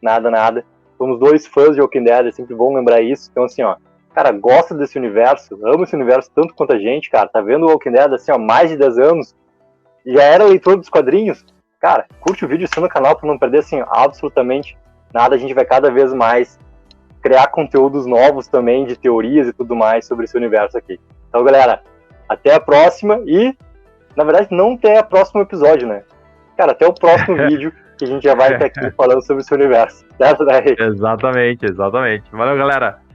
Somos 2 fãs de Walking Dead, é sempre bom lembrar isso. Então, assim, ó, cara, gosta desse universo, ama esse universo tanto quanto a gente, cara. Tá vendo o Walking Dead, assim, ó, mais de 10 anos. Já era leitor dos quadrinhos. Cara, curte o vídeo, assina o canal pra não perder, assim, absolutamente nada. A gente vai cada vez mais criar conteúdos novos também, de teorias e tudo mais sobre esse universo aqui. Então, galera, até a próxima e, na verdade, não até o próximo episódio, né? Cara, até o próximo vídeo que a gente já vai estar aqui falando sobre esse universo. Certo, né? Exatamente. Valeu, galera.